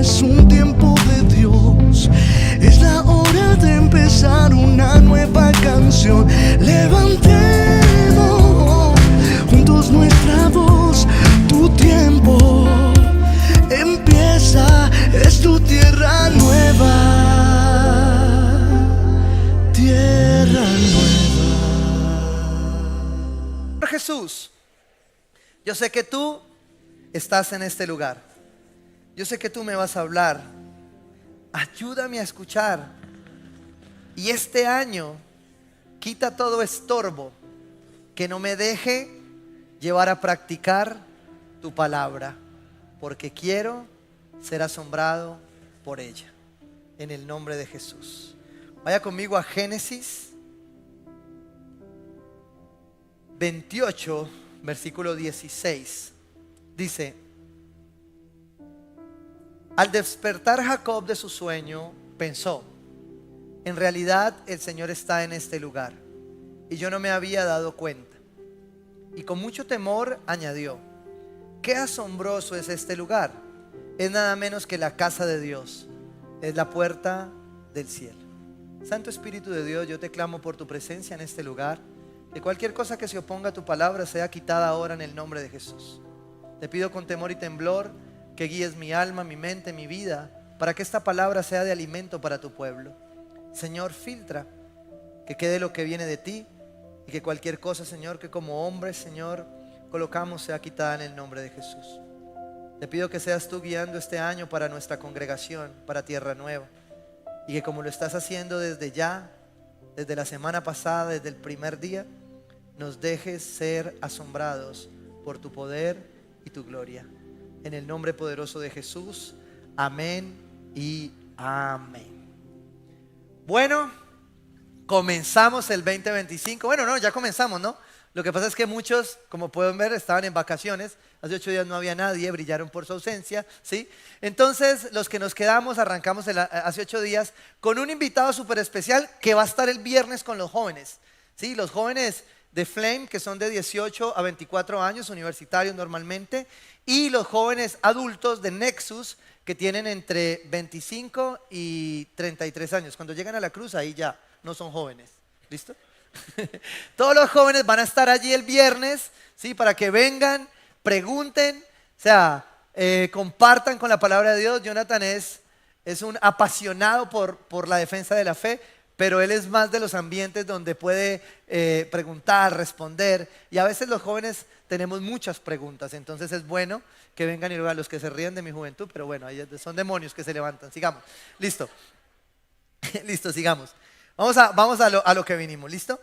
es un tiempo de Dios. Es la hora de empezar una nueva canción. Levantemos juntos nuestra voz. Tu tiempo empieza, es tu tierra nueva. Tierra nueva. Jesús, yo sé que tú estás en este lugar. Yo sé que tú me vas a hablar. Ayúdame a escuchar. Y este año quita todo estorbo que no me deje llevar a practicar tu palabra, porque quiero ser asombrado por ella. En el nombre de Jesús. Vaya conmigo a Génesis 28, versículo 16. Dice: al despertar Jacob de su sueño, pensó: en realidad el Señor está en este lugar, y yo no me había dado cuenta. Y con mucho temor añadió: qué asombroso es este lugar. Es nada menos que la casa de Dios, es la puerta del cielo. Santo Espíritu de Dios, yo te clamo por tu presencia en este lugar. Que cualquier cosa que se oponga a tu palabra sea quitada ahora en el nombre de Jesús. Te pido con temor y temblor que guíes mi alma, mi mente, mi vida, para que esta palabra sea de alimento para tu pueblo. Señor, filtra, que quede lo que viene de ti, y que cualquier cosa, Señor, que como hombres, Señor, colocamos sea quitada en el nombre de Jesús. Te pido que seas tú guiando este año para nuestra congregación, para Tierra Nueva, y que como lo estás haciendo desde ya, desde la semana pasada, desde el primer día, nos dejes ser asombrados por tu poder y tu gloria. En el nombre poderoso de Jesús, amén y amén. Bueno, comenzamos el 2025. Bueno, no, ya comenzamos, ¿no? Lo que pasa es que muchos, como pueden ver, estaban en vacaciones. Hace 8 días no había nadie, brillaron por su ausencia, ¿sí? Entonces, los que nos quedamos, arrancamos hace 8 días con un invitado súper especial que va a estar el viernes con los jóvenes, ¿sí? Los jóvenes de Flame, que son de 18 a 24 años, universitarios normalmente, y los jóvenes adultos de Nexus, que tienen entre 25 y 33 años. Cuando llegan a la cruz, ahí ya no son jóvenes. ¿Listo? Todos los jóvenes van a estar allí el viernes, ¿sí? Para que vengan, pregunten, o sea, compartan con la palabra de Dios. Jonathan es un apasionado por la defensa de la fe, pero él es más de los ambientes donde puede preguntar, responder. Y a veces los jóvenes tenemos muchas preguntas, entonces es bueno que vengan y luego a los que se ríen de mi juventud, pero bueno, son demonios que se levantan. Sigamos, listo. Listo, sigamos. Vamos a lo que vinimos, ¿listo?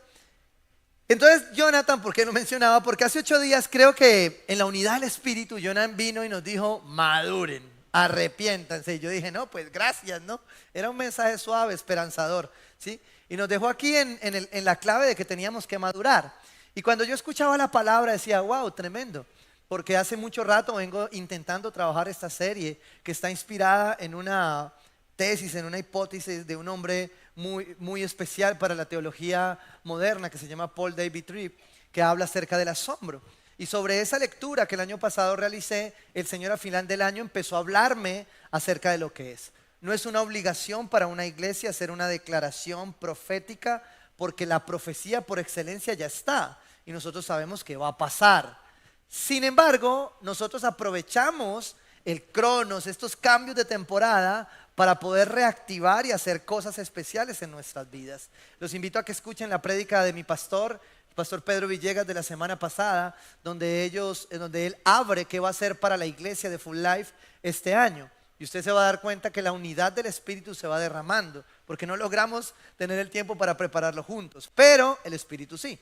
Entonces Jonathan, ¿por qué lo mencionaba? Porque hace 8 días creo que en la unidad del Espíritu Jonathan vino y nos dijo: maduren, arrepiéntanse. Y yo dije: no, pues gracias, ¿no? Era un mensaje suave, esperanzador, ¿sí? Y nos dejó aquí en la clave de que teníamos que madurar. Y cuando yo escuchaba la palabra decía: wow, tremendo. Porque hace mucho rato vengo intentando trabajar esta serie que está inspirada en una tesis, en una hipótesis de un hombre muy, muy especial para la teología moderna que se llama Paul David Tripp, que habla acerca del asombro. Y sobre esa lectura que el año pasado realicé, el Señor al final del año empezó a hablarme acerca de lo que es. No es una obligación para una iglesia hacer una declaración profética, porque la profecía por excelencia ya está y nosotros sabemos que va a pasar. Sin embargo, nosotros aprovechamos el Cronos, estos cambios de temporada, para poder reactivar y hacer cosas especiales en nuestras vidas. Los invito a que escuchen la prédica de mi pastor, el pastor Pedro Villegas, de la semana pasada, donde él abre qué va a hacer para la iglesia de Full Life este año. Y usted se va a dar cuenta que la unidad del Espíritu se va derramando, porque no logramos tener el tiempo para prepararlo juntos, pero el Espíritu sí.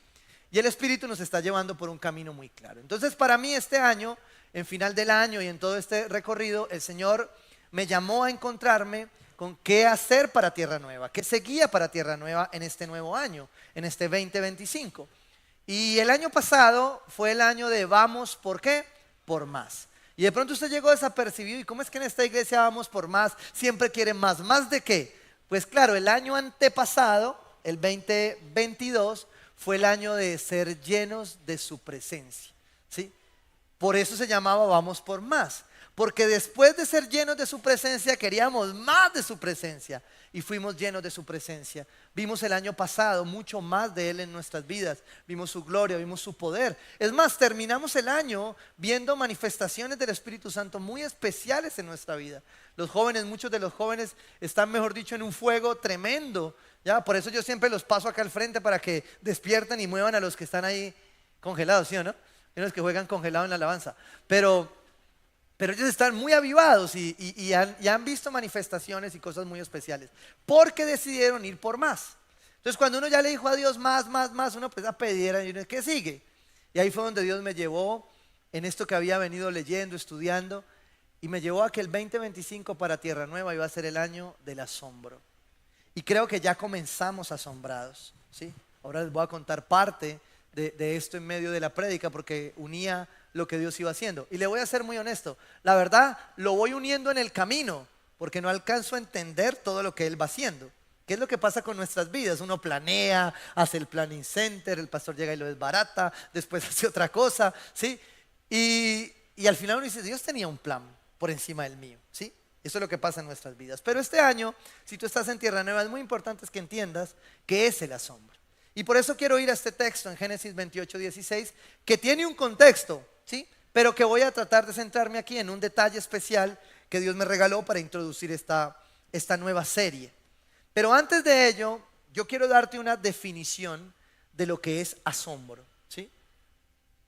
Y el Espíritu nos está llevando por un camino muy claro. Entonces, para mí este año, en final del año y en todo este recorrido, el Señor me llamó a encontrarme con qué hacer para Tierra Nueva, qué seguía para Tierra Nueva en este nuevo año, en este 2025. Y el año pasado fue el año de vamos, ¿por qué? Por más. Y de pronto usted llegó desapercibido. ¿Y cómo es que en esta iglesia vamos por más? Siempre quieren más. ¿Más de qué? Pues claro, el año antepasado, el 2022, fue el año de ser llenos de su presencia, ¿sí? Por eso se llamaba Vamos por Más. Porque después de ser llenos de su presencia, queríamos más de su presencia. Y fuimos llenos de su presencia. Vimos el año pasado mucho más de Él en nuestras vidas. Vimos su gloria, vimos su poder. Es más, terminamos el año viendo manifestaciones del Espíritu Santo muy especiales en nuestra vida. Los jóvenes, muchos de los jóvenes están, mejor dicho, en un fuego tremendo. ¿Ya? Por eso yo siempre los paso acá al frente para que despierten y muevan a los que están ahí congelados, ¿sí o no? Hay los que juegan congelados en la alabanza. Pero ellos están muy avivados y han visto manifestaciones y cosas muy especiales. Porque decidieron ir por más. Entonces cuando uno ya le dijo a Dios más, uno pues a pedir, y uno, ¿qué sigue? Y ahí fue donde Dios me llevó en esto que había venido leyendo, estudiando. Y me llevó a que el 2025 para Tierra Nueva iba a ser el año del asombro. Y creo que ya comenzamos asombrados, ¿sí? Ahora les voy a contar parte de esto en medio de la prédica porque unía lo que Dios iba haciendo. Y le voy a ser muy honesto, la verdad lo voy uniendo en el camino porque no alcanzo a entender todo lo que Él va haciendo. ¿Qué es lo que pasa con nuestras vidas? Uno planea, hace el planning center, el pastor llega y lo desbarata, después hace otra cosa, ¿sí? Y al final uno dice, Dios tenía un plan por encima del mío, ¿sí? Eso es lo que pasa en nuestras vidas. Pero este año, si tú estás en Tierra Nueva, es muy importante que entiendas que es el asombro. Y por eso quiero ir a este texto en Génesis 28, 16, que tiene un contexto, ¿sí? Pero que voy a tratar de centrarme aquí en un detalle especial que Dios me regaló para introducir esta nueva serie. Pero antes de ello, yo quiero darte una definición de lo que es asombro, ¿sí?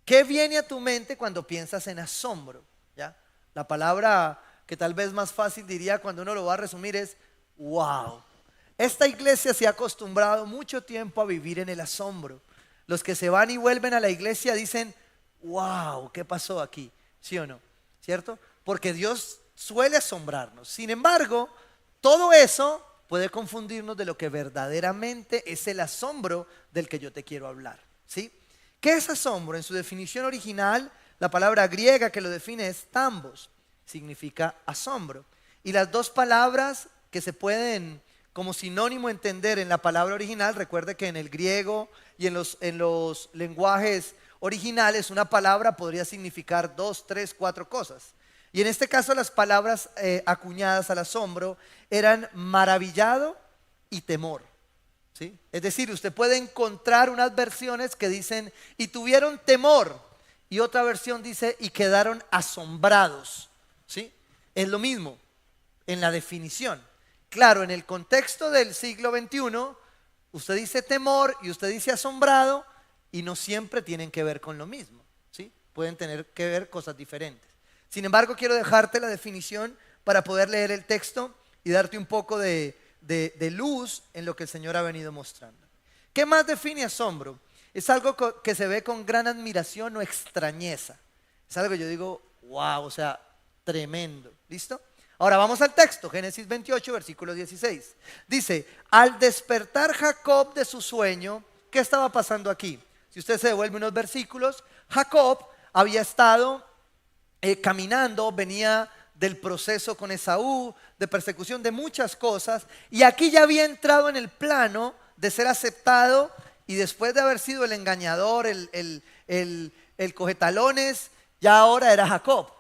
¿Qué viene a tu mente cuando piensas en asombro? ¿Ya? La palabra que tal vez más fácil diría cuando uno lo va a resumir es wow. Esta iglesia se ha acostumbrado mucho tiempo a vivir en el asombro. Los que se van y vuelven a la iglesia dicen, wow, ¿qué pasó aquí? ¿Sí o no? ¿Cierto? Porque Dios suele asombrarnos. Sin embargo, todo eso puede confundirnos de lo que verdaderamente es el asombro del que yo te quiero hablar, ¿sí? ¿Qué es asombro? En su definición original, la palabra griega que lo define es tambos, significa asombro. Y las dos palabras que se pueden como sinónimo entender en la palabra original, recuerde que en el griego y en los lenguajes originales una palabra podría significar 2, 3, 4 cosas. Y en este caso las palabras acuñadas al asombro eran maravillado y temor, ¿sí? Es decir, usted puede encontrar unas versiones que dicen y tuvieron temor y otra versión dice y quedaron asombrados, ¿sí? Es lo mismo en la definición. Claro, en el contexto del siglo XXI, usted dice temor y usted dice asombrado y no siempre tienen que ver con lo mismo, ¿sí? Pueden tener que ver cosas diferentes. Sin embargo, quiero dejarte la definición para poder leer el texto y darte un poco de luz en lo que el Señor ha venido mostrando. ¿Qué más define asombro? Es algo que se ve con gran admiración o extrañeza. Es algo que yo digo, wow, o sea, tremendo. ¿Listo? Ahora vamos al texto, Génesis 28, versículo 16. Dice, al despertar Jacob de su sueño, ¿qué estaba pasando aquí? Si usted se devuelve unos versículos, Jacob había estado caminando, venía del proceso con Esaú, de persecución, de muchas cosas, y aquí ya había entrado en el plano de ser aceptado, y después de haber sido el engañador, el cogetalones, ya ahora era Jacob,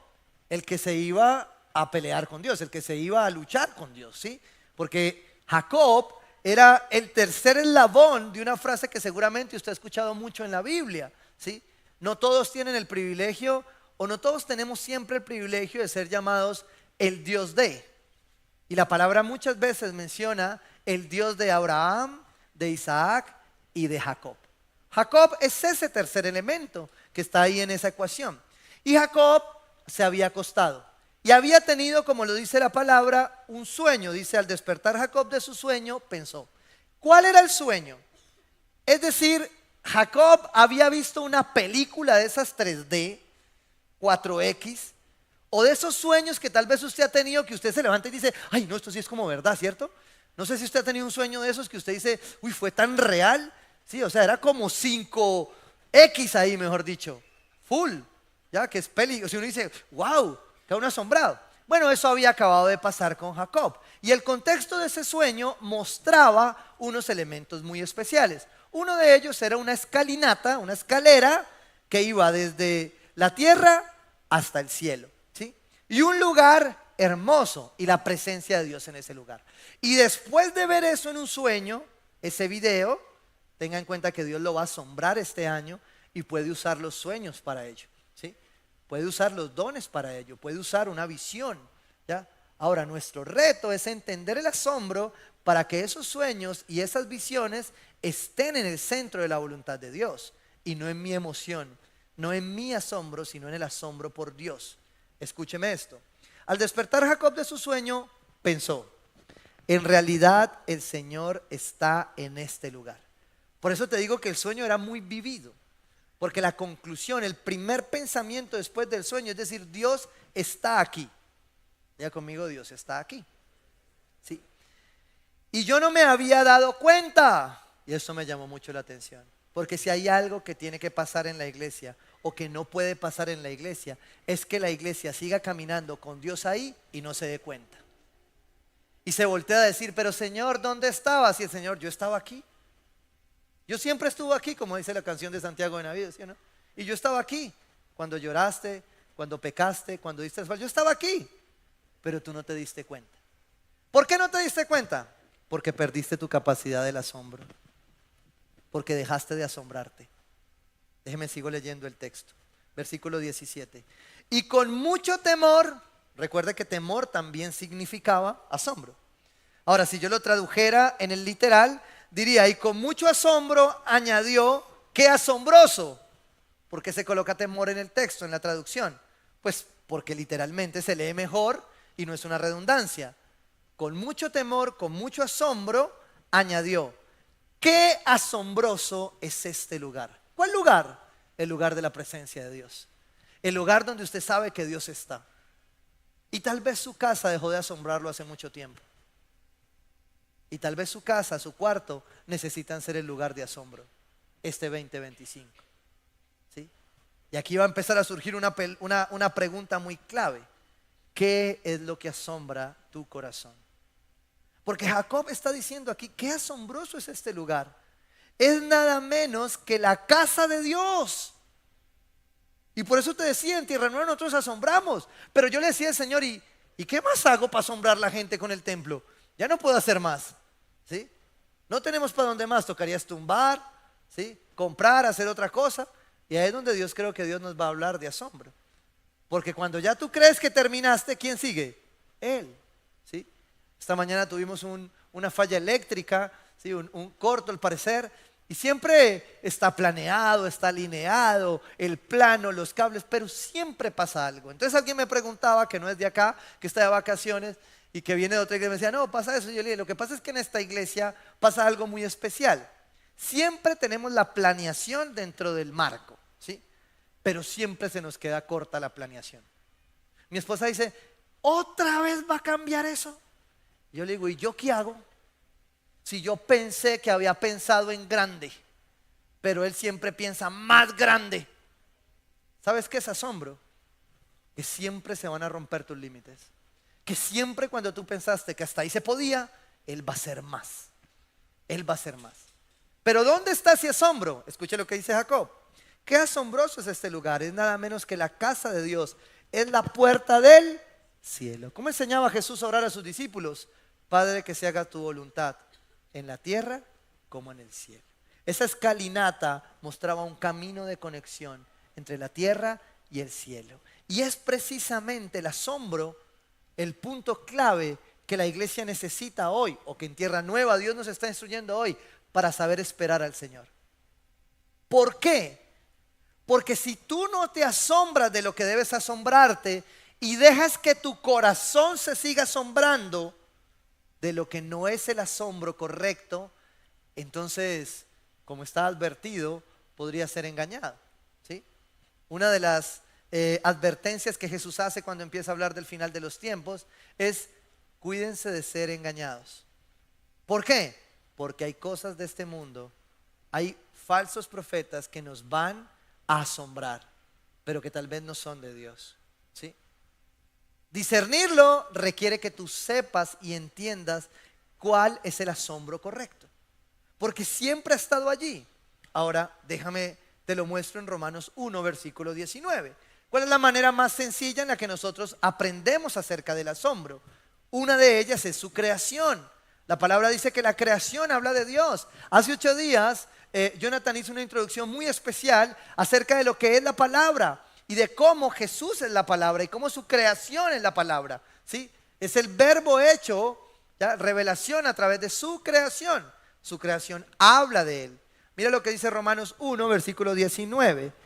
el que se iba a pelear con Dios, el que se iba a luchar con Dios, ¿sí? Porque Jacob era el tercer eslabón de una frase que seguramente usted ha escuchado mucho en la Biblia, ¿sí? No todos tienen el privilegio o no todos tenemos siempre el privilegio de ser llamados el Dios de. Y la palabra muchas veces menciona el Dios de Abraham, de Isaac y de Jacob. Jacob es ese tercer elemento que está ahí en esa ecuación. Y Jacob se había acostado y había tenido, como lo dice la palabra, un sueño. Dice, al despertar Jacob de su sueño, pensó. ¿Cuál era el sueño? Es decir, Jacob había visto una película de esas 3D, 4X, o de esos sueños que tal vez usted ha tenido, que usted se levanta y dice, ay no, esto sí es como verdad, ¿cierto? No sé si usted ha tenido un sueño de esos que usted dice, uy, fue tan real, sí, o sea, era como 5X ahí, mejor dicho, full, ya que es peli, o sea, uno dice, wow, queda uno asombrado. Bueno, eso había acabado de pasar con Jacob, y el contexto de ese sueño mostraba unos elementos muy especiales. Uno de ellos era una escalinata, una escalera que iba desde la tierra hasta el cielo, ¿sí? Y un lugar hermoso y la presencia de Dios en ese lugar. Y después de ver eso en un sueño, ese video, tenga en cuenta que Dios lo va a asombrar este año y puede usar los sueños para ello, ¿sí? Puede usar los dones para ello, puede usar una visión, ¿ya? Ahora, nuestro reto es entender el asombro para que esos sueños y esas visiones estén en el centro de la voluntad de Dios y no en mi emoción, no en mi asombro, sino en el asombro por Dios. Escúcheme esto. Al despertar Jacob de su sueño, pensó, en realidad el Señor está en este lugar. Por eso te digo que el sueño era muy vivido, porque la conclusión, el primer pensamiento después del sueño, es decir, Dios está aquí. Ya conmigo, Dios está aquí. Sí. Y yo no me había dado cuenta. Y eso me llamó mucho la atención. Porque si hay algo que tiene que pasar en la iglesia o que no puede pasar en la iglesia, es que la iglesia siga caminando con Dios ahí y no se dé cuenta. Y se voltea a decir, pero Señor, ¿dónde estabas? Y el Señor, yo estaba aquí. Yo siempre estuve aquí, como dice la canción de Santiago de Navidad, ¿sí o no? Y yo estaba aquí cuando lloraste, cuando pecaste, cuando diste el fallo. Yo estaba aquí, pero tú no te diste cuenta. ¿Por qué no te diste cuenta? Porque perdiste tu capacidad del asombro. Porque dejaste de asombrarte. Déjeme, sigo leyendo el texto. Versículo 17. Y con mucho temor, recuerde que temor también significaba asombro. Ahora, si yo lo tradujera en el literal, diría, y con mucho asombro añadió, qué asombroso. ¿Por qué se coloca temor en el texto, en la traducción? Pues porque literalmente se lee mejor y no es una redundancia. Con mucho temor, con mucho asombro, añadió, qué asombroso es este lugar. ¿Cuál lugar? El lugar de la presencia de Dios. El lugar donde usted sabe que Dios está. Y tal vez su casa dejó de asombrarlo hace mucho tiempo. Y tal vez su casa, su cuarto, necesitan ser el lugar de asombro. Este 2025. ¿Sí? Y aquí va a empezar a surgir una pregunta muy clave. ¿Qué es lo que asombra tu corazón? Porque Jacob está diciendo aquí, qué asombroso es este lugar. Es nada menos que la casa de Dios. Y por eso te decía, en Tierra Nueva nosotros asombramos. Pero yo le decía al Señor, ¿y qué más hago para asombrar a la gente con el templo? Ya no puedo hacer más, ¿sí? No tenemos para dónde más, tocaría tumbar, ¿sí? Comprar, hacer otra cosa. Y ahí es donde creo que Dios nos va a hablar de asombro. Porque cuando ya tú crees que terminaste, ¿quién sigue? Él, ¿sí? Esta mañana tuvimos una falla eléctrica, ¿sí? un corto al parecer, y siempre está planeado, está alineado, el plano, los cables, pero siempre pasa algo. Entonces alguien me preguntaba, que no es de acá, que está de vacaciones y que viene de otra iglesia, me decía, no, pasa eso. Y yo le dije, lo que pasa es que en esta iglesia pasa algo muy especial. Siempre tenemos la planeación dentro del marco, ¿sí? Pero siempre se nos queda corta la planeación. Mi esposa dice, ¿otra vez va a cambiar eso? Yo le digo, ¿y yo qué hago? Si yo pensé que había pensado en grande, pero él siempre piensa más grande. ¿Sabes qué es asombro? Que siempre se van a romper tus límites. Que siempre cuando tú pensaste que hasta ahí se podía, él va a hacer más. Él va a hacer más. Pero ¿dónde está ese asombro? Escuche lo que dice Jacob. Qué asombroso es este lugar. Es nada menos que la casa de Dios. Es la puerta del cielo. ¿Cómo enseñaba Jesús a orar a sus discípulos? Padre, que se haga tu voluntad en la tierra como en el cielo. Esa escalinata mostraba un camino de conexión entre la tierra y el cielo. Y es precisamente el asombro el punto clave que la iglesia necesita hoy, o que en Tierra Nueva Dios nos está instruyendo hoy, para saber esperar al Señor. ¿Por qué? Porque si tú no te asombras de lo que debes asombrarte y dejas que tu corazón se siga asombrando de lo que no es el asombro correcto, entonces, como está advertido, podría ser engañado, ¿sí? Una de las advertencias que Jesús hace cuando empieza a hablar del final de los tiempos es: cuídense de ser engañados. ¿Por qué? Porque hay cosas de este mundo, hay falsos profetas que nos van a asombrar, pero que tal vez no son de Dios, ¿sí? Discernirlo requiere que tú sepas y entiendas cuál es el asombro correcto, porque siempre ha estado allí. Ahora déjame, te lo muestro en Romanos 1, versículo 19. ¿Cuál es la manera más sencilla en la que nosotros aprendemos acerca del asombro? Una de ellas es su creación. La palabra dice que la creación habla de Dios. Hace 8 días, Jonathan hizo una introducción muy especial acerca de lo que es la palabra y de cómo Jesús es la palabra y cómo su creación es la palabra, ¿sí? Es el verbo hecho, ¿ya? Revelación a través de su creación. Su creación habla de él. Mira lo que dice Romanos 1, versículo 19.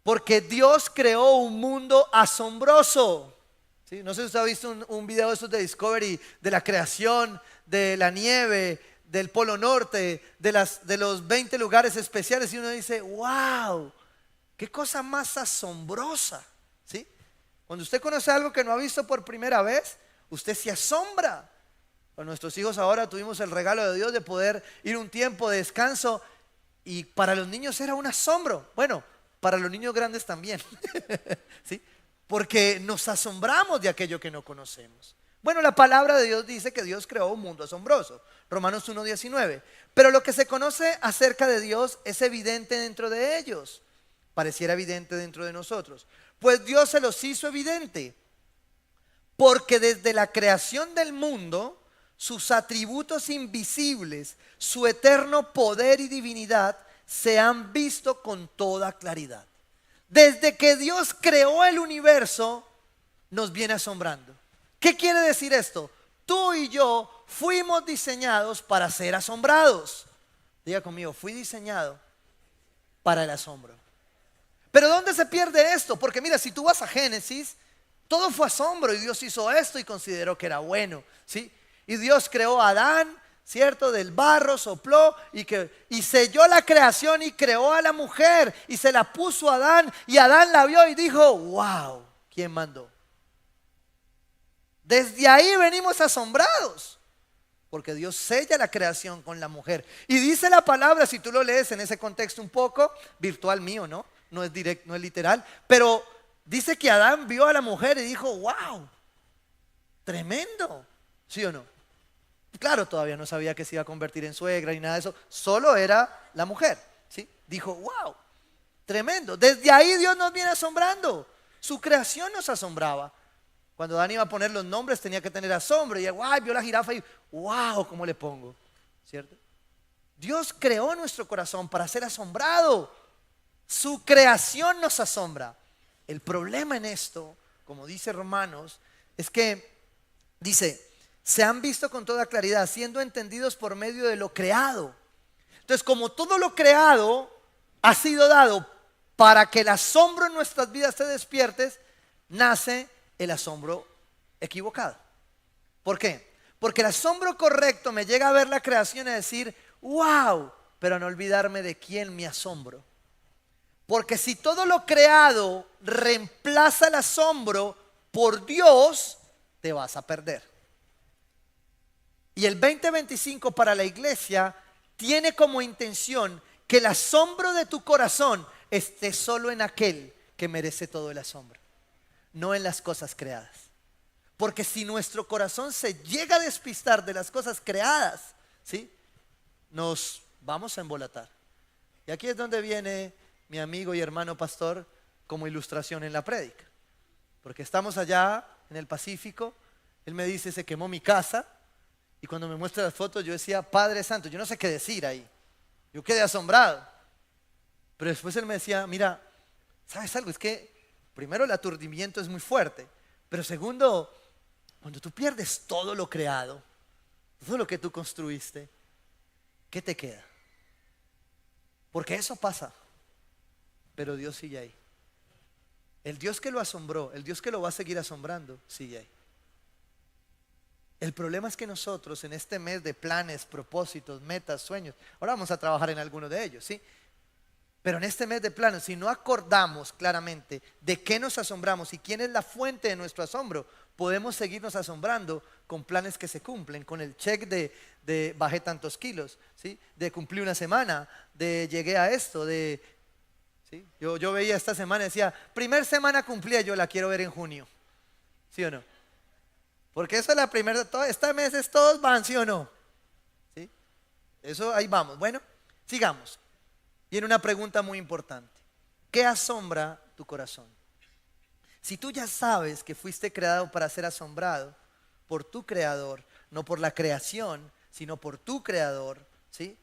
Porque Dios creó un mundo asombroso. ¿Sí? No sé si usted ha visto un video de esos de Discovery, de la creación, de la nieve, del Polo Norte, de los 20 lugares especiales, y uno dice, wow, qué cosa más asombrosa. ¿Sí? Cuando usted conoce algo que no ha visto por primera vez, usted se asombra. Con nuestros hijos ahora tuvimos el regalo de Dios de poder ir un tiempo de descanso, y para los niños era un asombro. Bueno, para los niños grandes también. ¿Sí? Porque nos asombramos de aquello que no conocemos. Bueno, la palabra de Dios dice que Dios creó un mundo asombroso. Romanos 1:19. Pero lo que se conoce acerca de Dios es evidente dentro de ellos. Pareciera evidente dentro de nosotros. Pues Dios se los hizo evidente. Porque desde la creación del mundo, sus atributos invisibles, su eterno poder y divinidad, se han visto con toda claridad. Desde que Dios creó el universo, nos viene asombrando. ¿Qué quiere decir esto? Tú y yo fuimos diseñados para ser asombrados. Diga conmigo, fui diseñado para el asombro. Pero ¿dónde se pierde esto? Porque mira, si tú vas a Génesis, todo fue asombro y Dios hizo esto y consideró que era bueno, ¿sí? Y Dios creó a Adán, ¿cierto? Del barro sopló y selló la creación y creó a la mujer y se la puso a Adán y Adán la vio y dijo, wow, ¿quién mandó? Desde ahí venimos asombrados, porque Dios sella la creación con la mujer. Y dice la palabra, si tú lo lees en ese contexto un poco, virtual mío, ¿no? No es directo, no es literal, pero dice que Adán vio a la mujer y dijo, wow, tremendo, ¿sí o no? Claro, todavía no sabía que se iba a convertir en suegra ni nada de eso, solo era la mujer, ¿sí? Dijo, wow, tremendo. Desde ahí Dios nos viene asombrando. Su creación nos asombraba. Cuando Adán iba a poner los nombres tenía que tener asombro. Y él, wow, vio la jirafa y wow, ¿cómo le pongo? ¿Cierto? Dios creó nuestro corazón para ser asombrado. Su creación nos asombra. El problema en esto, como dice Romanos, es que dice, se han visto con toda claridad, siendo entendidos por medio de lo creado. Entonces, como todo lo creado ha sido dado para que el asombro en nuestras vidas se despierte, nace el asombro equivocado. ¿Por qué? Porque el asombro correcto me llega a ver la creación y a decir, wow, pero no olvidarme de quién me asombro. Porque si todo lo creado reemplaza el asombro por Dios, te vas a perder. Y el 2025 para la iglesia tiene como intención que el asombro de tu corazón esté solo en aquel que merece todo el asombro, no en las cosas creadas. Porque si nuestro corazón se llega a despistar de las cosas creadas, ¿sí? Nos vamos a embolatar. Y aquí es donde viene mi amigo y hermano pastor como ilustración en la prédica. Porque estamos allá en el Pacífico, él me dice, se quemó mi casa. Y cuando me muestra las fotos yo decía, Padre Santo, yo no sé qué decir ahí. Yo quedé asombrado. Pero después él me decía, mira, ¿sabes algo? Es que primero el aturdimiento es muy fuerte. Pero segundo, cuando tú pierdes todo lo creado, todo lo que tú construiste, ¿qué te queda? Porque eso pasa. Pero Dios sigue ahí. El Dios que lo asombró, el Dios que lo va a seguir asombrando, sigue ahí. El problema es que nosotros en este mes de planes, propósitos, metas, sueños, ahora vamos a trabajar en alguno de ellos, ¿sí? Pero en este mes de planes, si no acordamos claramente de qué nos asombramos y quién es la fuente de nuestro asombro, podemos seguirnos asombrando con planes que se cumplen, con el check de bajé tantos kilos, ¿sí? De cumplí una semana, de llegué a esto, de... ¿sí? Yo veía esta semana y decía, primer semana cumplía, yo la quiero ver en junio, ¿sí o no? Porque eso es la primera, este mes todos van, ¿sí o no? ¿Sí? Eso ahí vamos. Bueno, sigamos. Viene una pregunta muy importante. ¿Qué asombra tu corazón. Si tú ya sabes que fuiste creado para ser asombrado por tu creador, no por la creación, sino por tu creador, ¿sí?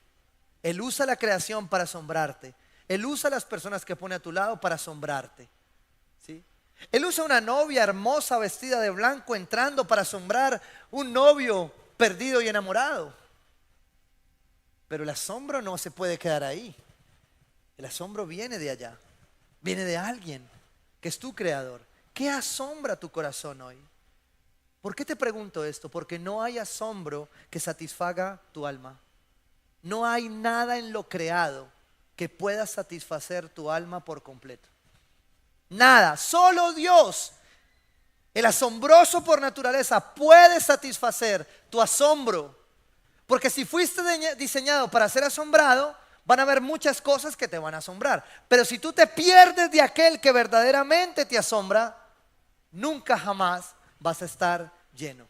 Él usa la creación para asombrarte. Él usa las personas que pone a tu lado para asombrarte, ¿sí? Él usa una novia hermosa vestida de blanco entrando para asombrar un novio perdido y enamorado. Pero el asombro no se puede quedar ahí. El asombro viene de allá, viene de alguien que es tu creador. ¿Qué asombra tu corazón hoy? ¿Por qué te pregunto esto? Porque no hay asombro que satisfaga tu alma. No hay nada en lo creado que pueda satisfacer tu alma por completo. Nada, solo Dios, el asombroso por naturaleza, puede satisfacer tu asombro. Porque si fuiste diseñado para ser asombrado, van a haber muchas cosas que te van a asombrar. Pero si tú te pierdes de aquel que verdaderamente te asombra, nunca jamás vas a estar lleno.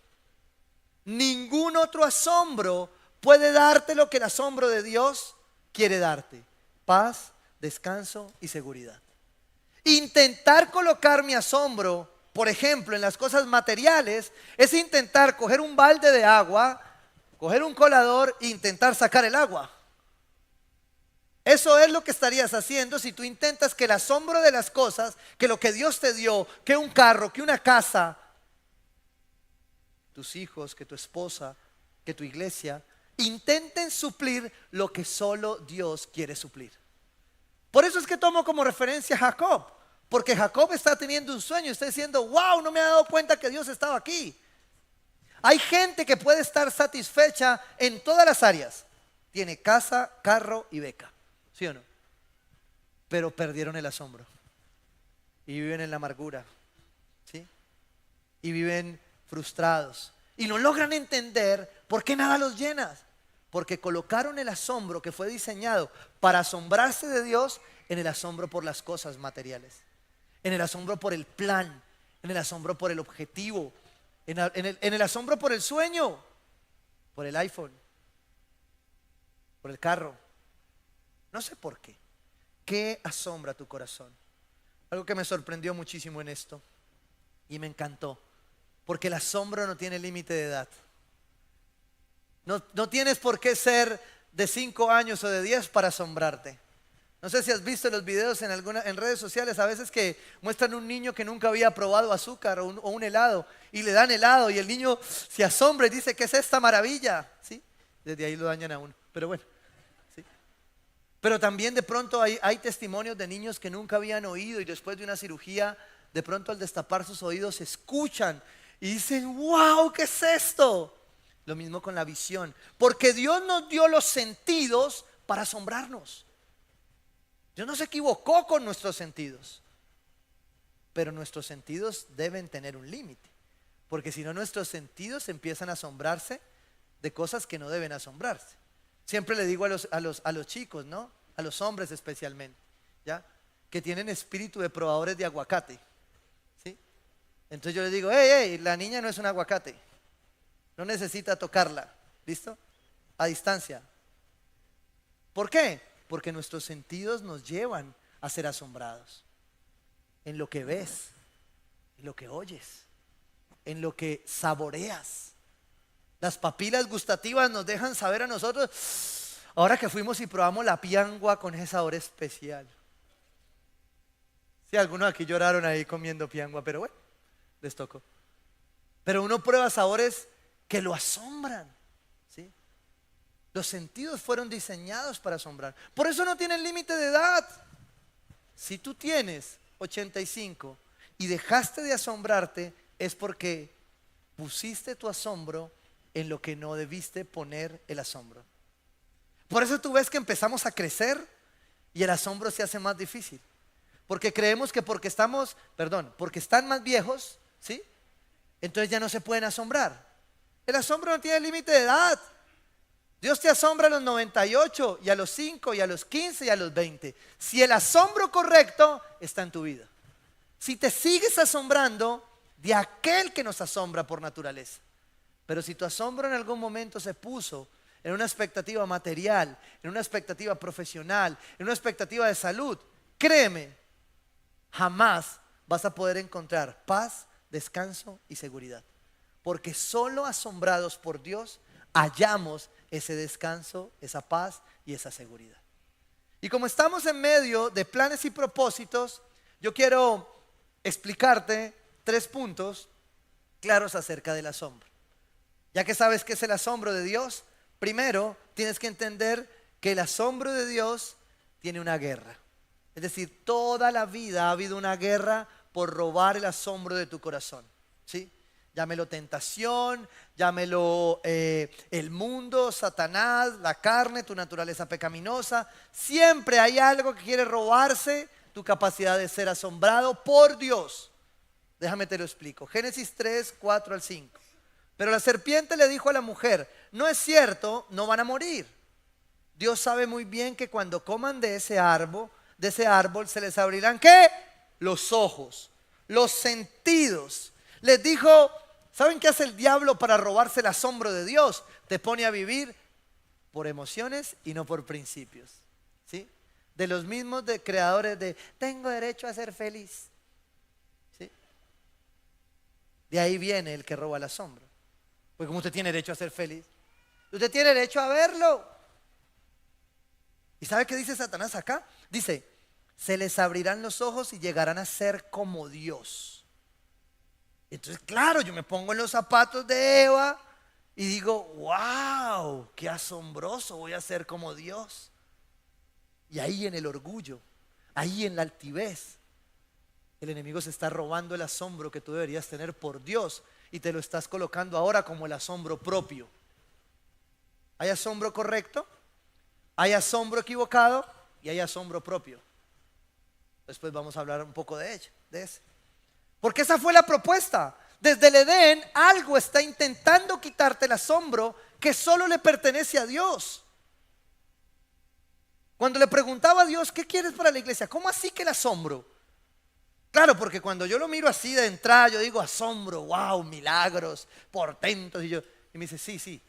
Ningún otro asombro puede darte lo que el asombro de Dios quiere darte: paz, descanso y seguridad. Intentar colocar mi asombro, por ejemplo, en las cosas materiales, es intentar coger un balde de agua, coger un colador e intentar sacar el agua. Eso es lo que estarías haciendo si tú intentas que el asombro de las cosas, que lo que Dios te dio, que un carro, que una casa, tus hijos, que tu esposa, que tu iglesia, intenten suplir lo que solo Dios quiere suplir. Por eso es que tomo como referencia a Jacob, porque Jacob está teniendo un sueño y está diciendo: wow, no me he dado cuenta que Dios estaba aquí. Hay gente que puede estar satisfecha en todas las áreas. Tiene casa, carro y beca, ¿sí o no? Pero perdieron el asombro y viven en la amargura, ¿sí? Y viven frustrados y no logran entender por qué nada los llena. Porque colocaron el asombro que fue diseñado para asombrarse de Dios en el asombro por las cosas materiales, en el asombro por el plan, en el asombro por el objetivo, en el asombro por el sueño, por el iPhone, por el carro. No sé por qué. ¿Qué asombra tu corazón? Algo que me sorprendió muchísimo en esto y me encantó, porque el asombro no tiene límite de edad. No tienes por qué ser de 5 años o de 10 para asombrarte. No sé si has visto los videos en redes sociales, a veces que muestran un niño que nunca había probado azúcar o un helado, y le dan helado y el niño se asombra y dice: ¿qué es esta maravilla? ¿Sí? Desde ahí lo dañan a uno, pero bueno, ¿sí? Pero también de pronto hay testimonios de niños que nunca habían oído y después de una cirugía, de pronto al destapar sus oídos escuchan y dicen: wow, ¿qué es esto? Lo mismo con la visión, porque Dios nos dio los sentidos para asombrarnos. Dios no se equivocó con nuestros sentidos, pero nuestros sentidos deben tener un límite, porque si no nuestros sentidos empiezan a asombrarse de cosas que no deben asombrarse. Siempre le digo a los chicos, ¿no? A los hombres especialmente, ¿ya? Que tienen espíritu de probadores de aguacate, ¿sí? Entonces yo les digo: hey, la niña no es un aguacate. No necesita tocarla, ¿listo? A distancia. ¿Por qué? Porque nuestros sentidos nos llevan a ser asombrados. En lo que ves, en lo que oyes, en lo que saboreas. Las papilas gustativas nos dejan saber a nosotros: ahora que fuimos y probamos la piangua con ese sabor especial. Sí, algunos aquí lloraron ahí comiendo piangua, pero bueno, les tocó. Pero uno prueba sabores que lo asombran, ¿sí? Los sentidos fueron diseñados para asombrar. Por eso no tienen límite de edad. Si tú tienes 85 y dejaste de asombrarte, es porque pusiste tu asombro en lo que no debiste poner el asombro. Por eso tú ves que empezamos a crecer y el asombro se hace más difícil. Porque creemos que porque están más viejos, ¿sí? Entonces ya no se pueden asombrar. El asombro no tiene límite de edad. Dios te asombra a los 98 y a los 5 y a los 15 y a los 20. Si el asombro correcto está en tu vida. Si te sigues asombrando de aquel que nos asombra por naturaleza. Pero si tu asombro en algún momento se puso en una expectativa material, en una expectativa profesional, en una expectativa de salud, créeme, jamás vas a poder encontrar paz, descanso y seguridad. Porque solo asombrados por Dios hallamos ese descanso, esa paz y esa seguridad. Y como estamos en medio de planes y propósitos, yo quiero explicarte 3 puntos claros acerca del asombro. Ya que sabes qué es el asombro de Dios, primero tienes que entender que el asombro de Dios tiene una guerra. Es decir, toda la vida ha habido una guerra por robar el asombro de tu corazón, ¿sí? Llámelo tentación, llámelo el mundo, Satanás, la carne, tu naturaleza pecaminosa. Siempre hay algo que quiere robarse tu capacidad de ser asombrado por Dios. Déjame te lo explico. Génesis 3, 4 al 5. Pero la serpiente le dijo a la mujer: no es cierto, no van a morir. Dios sabe muy bien que cuando coman de ese árbol se les abrirán ¿qué? Los ojos, los sentidos. Les dijo: ¿saben qué hace el diablo para robarse el asombro de Dios? Te pone a vivir por emociones y no por principios, ¿sí? De los mismos creadores de tengo derecho a ser feliz, ¿sí? De ahí viene el que roba el asombro. Porque como usted tiene derecho a ser feliz, usted tiene derecho a verlo. ¿Y sabe qué dice Satanás acá? Dice: se les abrirán los ojos y llegarán a ser como Dios. Entonces, claro, yo me pongo en los zapatos de Eva y digo: wow, qué asombroso, voy a ser como Dios. Y ahí en el orgullo, ahí en la altivez, el enemigo se está robando el asombro que tú deberías tener por Dios y te lo estás colocando ahora como el asombro propio. ¿Hay asombro correcto? ¿Hay asombro equivocado? Y hay asombro propio. Después vamos a hablar un poco de ese. Porque esa fue la propuesta. Desde el Edén algo está intentando quitarte el asombro que solo le pertenece a Dios. Cuando le preguntaba a Dios: ¿qué quieres para la iglesia? ¿Cómo así que el asombro? Claro, porque cuando yo lo miro así de entrada, yo digo asombro, wow, milagros, portentos. Y me dice: sí.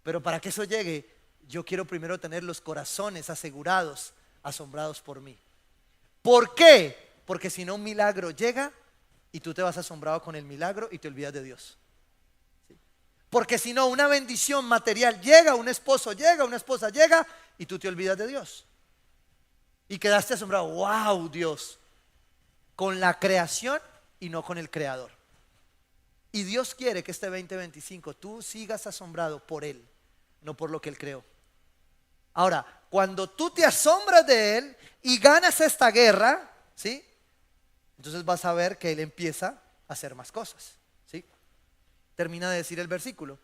Pero para que eso llegue, yo quiero primero tener los corazones asegurados, asombrados por mí. ¿Por qué? Porque si no, un milagro llega y tú te vas asombrado con el milagro y te olvidas de Dios. ¿Sí? Porque si no, una bendición material llega, un esposo llega, una esposa llega y tú te olvidas de Dios. Y quedaste asombrado, wow, Dios, con la creación y no con el creador. Y Dios quiere que este 2025 tú sigas asombrado por Él, no por lo que Él creó. Ahora, cuando tú te asombras de Él y ganas esta guerra, ¿sí? Entonces vas a ver que Él empieza a hacer más cosas, ¿sí? Termina de decir el versículo: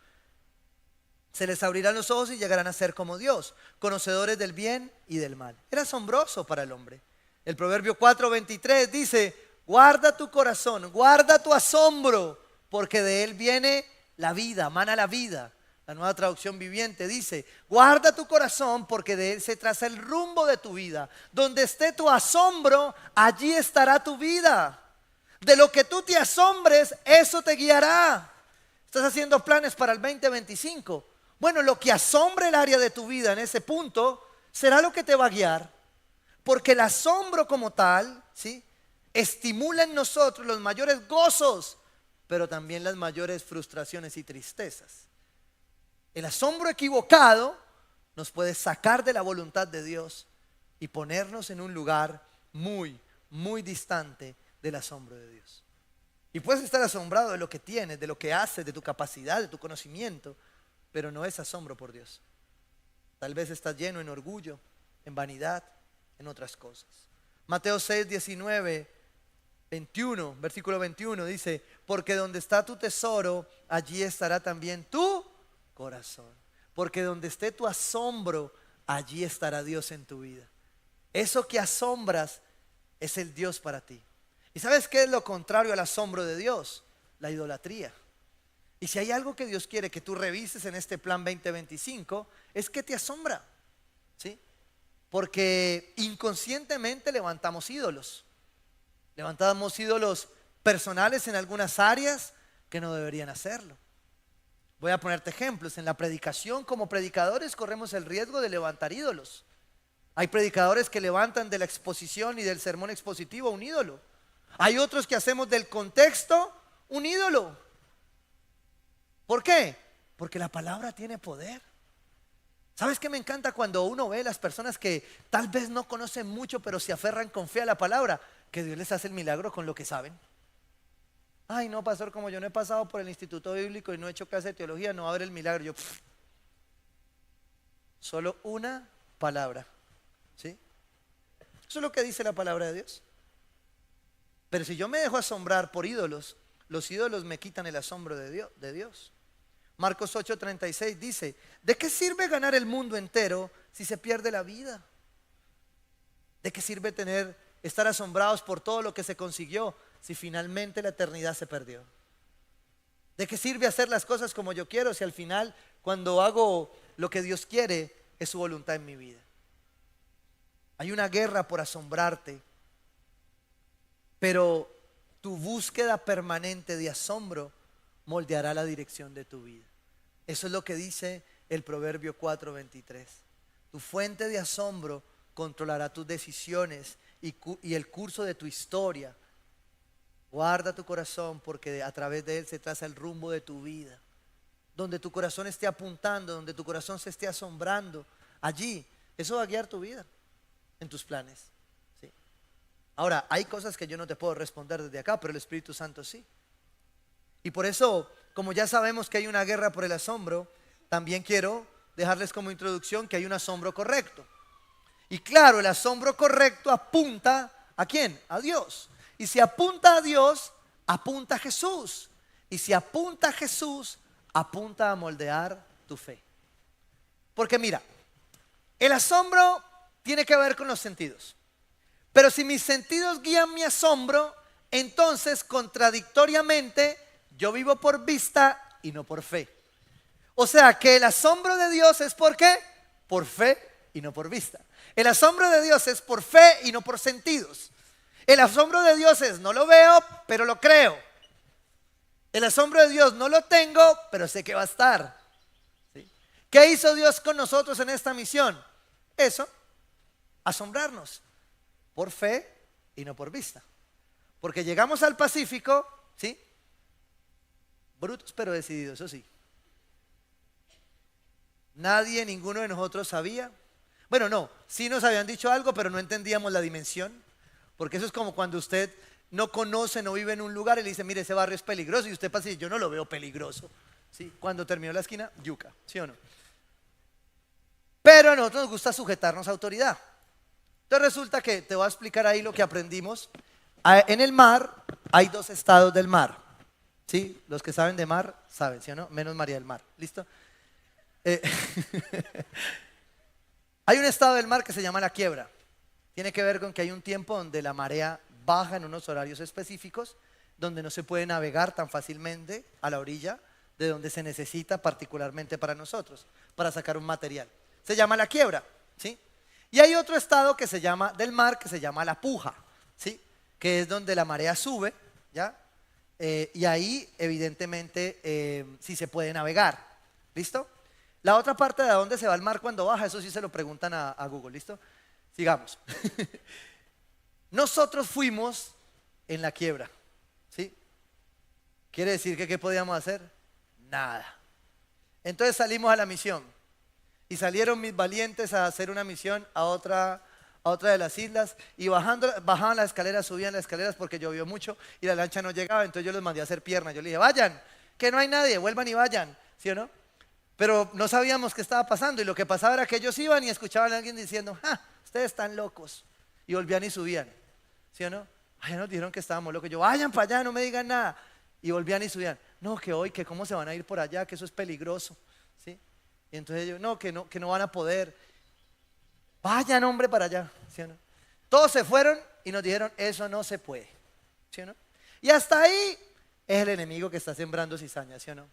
se les abrirán los ojos y llegarán a ser como Dios, conocedores del bien y del mal. Era asombroso para el hombre. El Proverbio 4:23 dice: guarda tu corazón, guarda tu asombro, porque de él viene la vida, mana la vida. La Nueva Traducción Viviente dice: guarda tu corazón, porque de él se traza el rumbo de tu vida. Donde esté tu asombro, allí estará tu vida. De lo que tú te asombres, eso te guiará. Estás haciendo planes para el 2025. Bueno, lo que asombre el área de tu vida en ese punto será lo que te va a guiar. Porque el asombro como tal, ¿sí?, estimula en nosotros los mayores gozos, pero también las mayores frustraciones y tristezas. El asombro equivocado nos puede sacar de la voluntad de Dios y ponernos en un lugar muy, muy distante del asombro de Dios. Y puedes estar asombrado de lo que tienes, de lo que haces, de tu capacidad, de tu conocimiento, pero no es asombro por Dios. Tal vez estás lleno en orgullo, en vanidad, en otras cosas. Mateo 6, 19, 21, versículo 21 dice: porque donde está tu tesoro, allí estará también tu corazón. Porque donde esté tu asombro, allí estará Dios en tu vida. Eso que asombras es el Dios para ti. ¿Y sabes qué es lo contrario al asombro de Dios? La idolatría. Y si hay algo que Dios quiere que tú revises en este plan 2025, es que te asombra, ¿sí? Porque inconscientemente levantamos ídolos. Levantamos ídolos personales en algunas áreas que no deberían hacerlo. Voy a ponerte ejemplos. En la predicación, como predicadores, corremos el riesgo de levantar ídolos. Hay predicadores que levantan de la exposición y del sermón expositivo un ídolo. Hay otros que hacemos del contexto un ídolo. ¿Por qué? Porque la palabra tiene poder. ¿Sabes qué me encanta cuando uno ve a las personas que tal vez no conocen mucho, pero se aferran con fe a la palabra? Que Dios les hace el milagro con lo que saben. Ay, no, pastor, como yo no he pasado por el instituto bíblico y no he hecho clase de teología, no va a haber el milagro. Yo, solo una palabra, ¿sí? Eso es lo que dice la palabra de Dios. Pero si yo me dejo asombrar por ídolos, los ídolos me quitan el asombro de Dios. Marcos 8:36 dice: ¿de qué sirve ganar el mundo entero si se pierde la vida? ¿De qué sirve estar asombrados por todo lo que se consiguió si finalmente la eternidad se perdió? ¿De qué sirve hacer las cosas como yo quiero si al final, cuando hago lo que Dios quiere, es su voluntad en mi vida? Hay una guerra por asombrarte, pero tu búsqueda permanente de asombro moldeará la dirección de tu vida. Eso es lo que dice el Proverbio 4:23. Tu fuente de asombro controlará tus decisiones y el curso de tu historia. Guarda tu corazón, porque a través de él se traza el rumbo de tu vida. Donde tu corazón esté apuntando, donde tu corazón se esté asombrando, allí, eso va a guiar tu vida en tus planes, ¿sí? Ahora, hay cosas que yo no te puedo responder desde acá, pero el Espíritu Santo sí. Y por eso, como ya sabemos que hay una guerra por el asombro, también quiero dejarles como introducción que hay un asombro correcto. Y claro, el asombro correcto apunta ¿a quién? A Dios. Y si apunta a Dios, apunta a Jesús. Y si apunta a Jesús, apunta a moldear tu fe. Porque mira, el asombro tiene que ver con los sentidos. Pero si mis sentidos guían mi asombro, entonces contradictoriamente yo vivo por vista y no por fe. O sea que el asombro de Dios es ¿por qué? Por fe y no por vista. El asombro de Dios es por fe y no por sentidos. El asombro de Dios es no lo veo, pero lo creo. El asombro de Dios no lo tengo, pero sé que va a estar. ¿Sí? ¿Qué hizo Dios con nosotros en esta misión? Eso, asombrarnos por fe y no por vista. Porque llegamos al Pacífico, ¿sí? Brutos pero decididos, eso sí. Nadie, ninguno de nosotros sabía. Bueno, no, sí nos habían dicho algo, pero no entendíamos la dimensión. Porque eso es como cuando usted no conoce, no vive en un lugar y le dice, mire, ese barrio es peligroso. Y usted pasa y dice, yo no lo veo peligroso. ¿Sí? Cuando terminó la esquina, yuca, ¿sí o no? Pero a nosotros nos gusta sujetarnos a autoridad. Entonces resulta que te voy a explicar ahí lo que aprendimos. En el mar hay dos estados del mar. ¿Sí? Los que saben de mar saben, ¿sí o no? Menos María del Mar. ¿Listo? Hay un estado del mar que se llama la quiebra. Tiene que ver con que hay un tiempo donde la marea baja en unos horarios específicos, donde no se puede navegar tan fácilmente a la orilla de donde se necesita particularmente para nosotros, para sacar un material. Se llama la quiebra, ¿sí? Y hay otro estado que se llama del mar, que se llama la puja, ¿sí? Que es donde la marea sube, ¿ya? Y ahí evidentemente sí se puede navegar, ¿listo? La otra parte de dónde se va el mar cuando baja, eso sí se lo preguntan a Google, ¿listo? Sigamos. Nosotros fuimos en la quiebra, ¿sí? ¿Quiere decir que qué podíamos hacer? Nada. Entonces salimos a la misión y salieron mis valientes a hacer una misión a otra de las islas y bajaban las escaleras, subían las escaleras porque llovió mucho y la lancha no llegaba, entonces yo les mandé a hacer piernas. Yo les dije, vayan, que no hay nadie, vuelvan y vayan, ¿sí o no? Pero no sabíamos qué estaba pasando y lo que pasaba era que ellos iban y escuchaban a alguien diciendo, ustedes están locos, y volvían y subían, ¿sí o no? Ya nos dijeron que estábamos locos. Yo, vayan para allá, no me digan nada. Y volvían y subían, no, que hoy, que cómo se van a ir por allá, que eso es peligroso, ¿sí? Y entonces ellos, no, que no van a poder. Vayan, hombre, para allá, ¿sí o no? Todos se fueron y nos dijeron, eso no se puede, ¿sí o no? Y hasta ahí es el enemigo que está sembrando cizaña, ¿sí o no?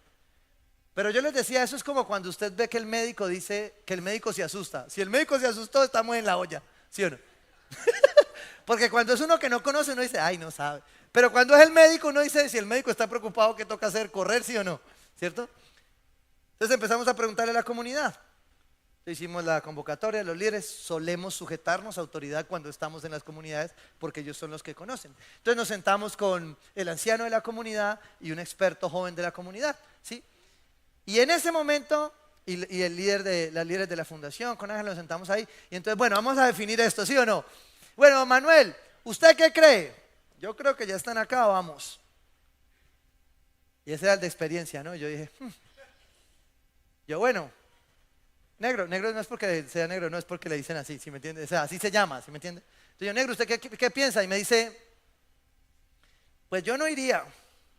Pero yo les decía, eso es como cuando usted ve que el médico dice que el médico se asusta. Si el médico se asustó, estamos en la olla, ¿sí o no? Porque cuando es uno que no conoce, uno dice, ay, no sabe. Pero cuando es el médico, uno dice, si el médico está preocupado, ¿qué toca hacer? Correr, ¿sí o no? ¿Cierto? Entonces empezamos a preguntarle a la comunidad. Hicimos la convocatoria, los líderes solemos sujetarnos a autoridad cuando estamos en las comunidades porque ellos son los que conocen. Entonces nos sentamos con el anciano de la comunidad y un experto joven de la comunidad, ¿sí? Y en ese momento, y el líder las líderes de la fundación, con Ángel, nos sentamos ahí. Y entonces, bueno, vamos a definir esto, ¿sí o no? Bueno, Manuel, ¿usted qué cree? Yo creo que ya están acá, vamos. Y ese era el de experiencia, ¿no? Yo dije, bueno, negro no es porque sea negro, no es porque le dicen así, ¿sí me entiende? O sea, así se llama, ¿sí me entiende? Entonces yo, negro, ¿usted qué piensa? Y me dice, pues yo no iría,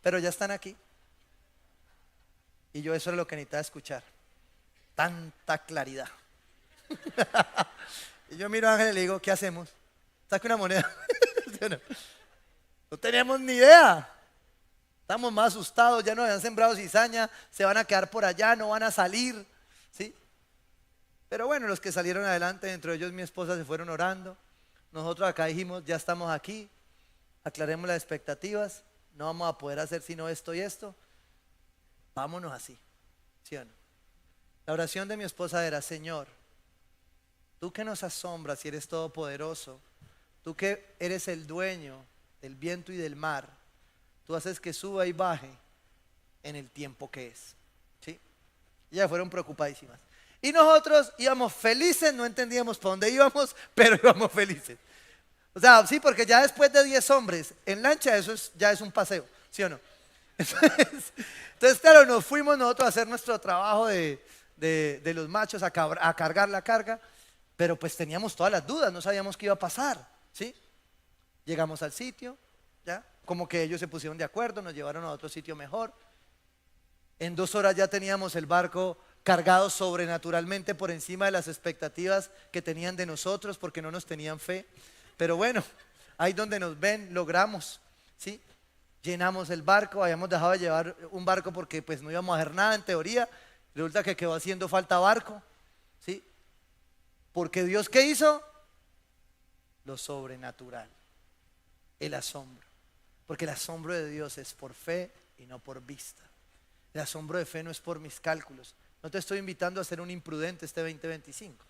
pero ya están aquí. Y yo, eso es lo que necesitaba escuchar. Tanta claridad. Y yo miro a Ángel y le digo, ¿qué hacemos? Saque una moneda. No tenemos ni idea. Estamos más asustados, ya nos habían sembrado cizaña, se van a quedar por allá, no van a salir, ¿sí? Pero bueno, los que salieron adelante, dentro de ellos mi esposa, se fueron orando. Nosotros acá dijimos, ya estamos aquí, aclaremos las expectativas, no vamos a poder hacer sino esto y esto. Vámonos así, ¿sí o no? La oración de mi esposa era, Señor, tú que nos asombras y eres todopoderoso, tú que eres el dueño del viento y del mar, tú haces que suba y baje en el tiempo que es, ¿sí? Y ya fueron preocupadísimas. Y nosotros íbamos felices, no entendíamos por dónde íbamos, pero íbamos felices. O sea, sí, porque ya después de 10 hombres en lancha, ya es un paseo, ¿sí o no? Entonces, claro, nos fuimos nosotros a hacer nuestro trabajo de los machos, a cargar la carga, pero pues teníamos todas las dudas, no sabíamos qué iba a pasar, ¿sí? Llegamos al sitio, ¿ya? Como que ellos se pusieron de acuerdo, nos llevaron a otro sitio mejor. En 2 horas ya teníamos el barco cargado sobrenaturalmente por encima de las expectativas que tenían de nosotros porque no nos tenían fe. Pero bueno, ahí donde nos ven, logramos, ¿sí? Llenamos el barco, habíamos dejado de llevar un barco porque pues no íbamos a hacer nada en teoría. Resulta que quedó haciendo falta barco, ¿sí? Porque Dios, ¿qué hizo? Lo sobrenatural, el asombro. Porque el asombro de Dios es por fe y no por vista. El asombro de fe no es por mis cálculos. No te estoy invitando a ser un imprudente este 2025.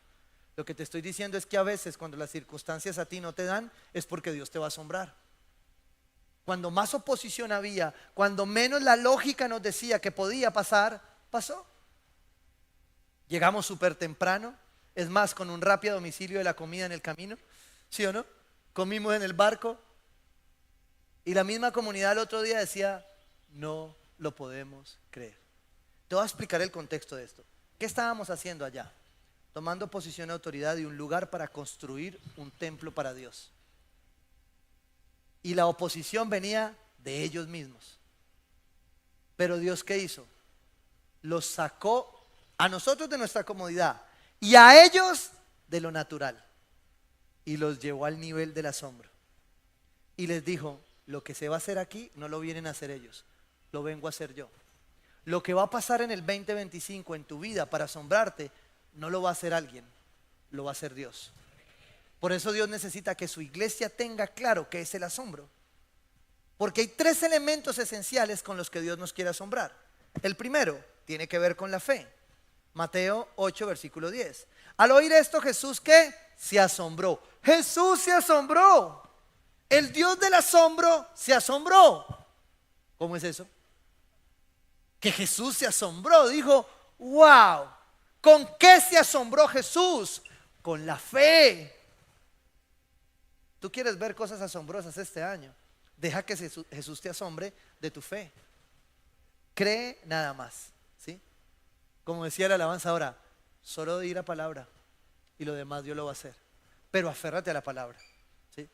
Lo que te estoy diciendo es que a veces cuando las circunstancias a ti no te dan, es porque Dios te va a asombrar. Cuando más oposición había, cuando menos la lógica nos decía que podía pasar, pasó. Llegamos súper temprano, es más, con un rápido domicilio de la comida en el camino, ¿sí o no? Comimos en el barco y la misma comunidad el otro día decía, no lo podemos creer. Te voy a explicar el contexto de esto. ¿Qué estábamos haciendo allá? Tomando posición de autoridad y un lugar para construir un templo para Dios. Y la oposición venía de ellos mismos. Pero Dios, ¿qué hizo? Los sacó a nosotros de nuestra comodidad y a ellos de lo natural. Y los llevó al nivel del asombro. Y les dijo, lo que se va a hacer aquí no lo vienen a hacer ellos, lo vengo a hacer yo. Lo que va a pasar en el 2025 en tu vida para asombrarte, no lo va a hacer alguien, lo va a hacer Dios. Por eso Dios necesita que su iglesia tenga claro qué es el asombro. Porque hay 3 elementos esenciales con los que Dios nos quiere asombrar. El primero tiene que ver con la fe. Mateo 8, versículo 10. Al oír esto, Jesús, ¿qué? Se asombró. Jesús se asombró. El Dios del asombro se asombró. ¿Cómo es eso? Que Jesús se asombró. Dijo, wow. ¿Con qué se asombró Jesús? Con la fe. ¿Tú quieres ver cosas asombrosas este año? Deja que Jesús te asombre de tu fe. Cree nada más, ¿sí? Como decía la alabanza ahora, solo di la palabra y lo demás Dios lo va a hacer. Pero aférrate a la palabra, ¿sí?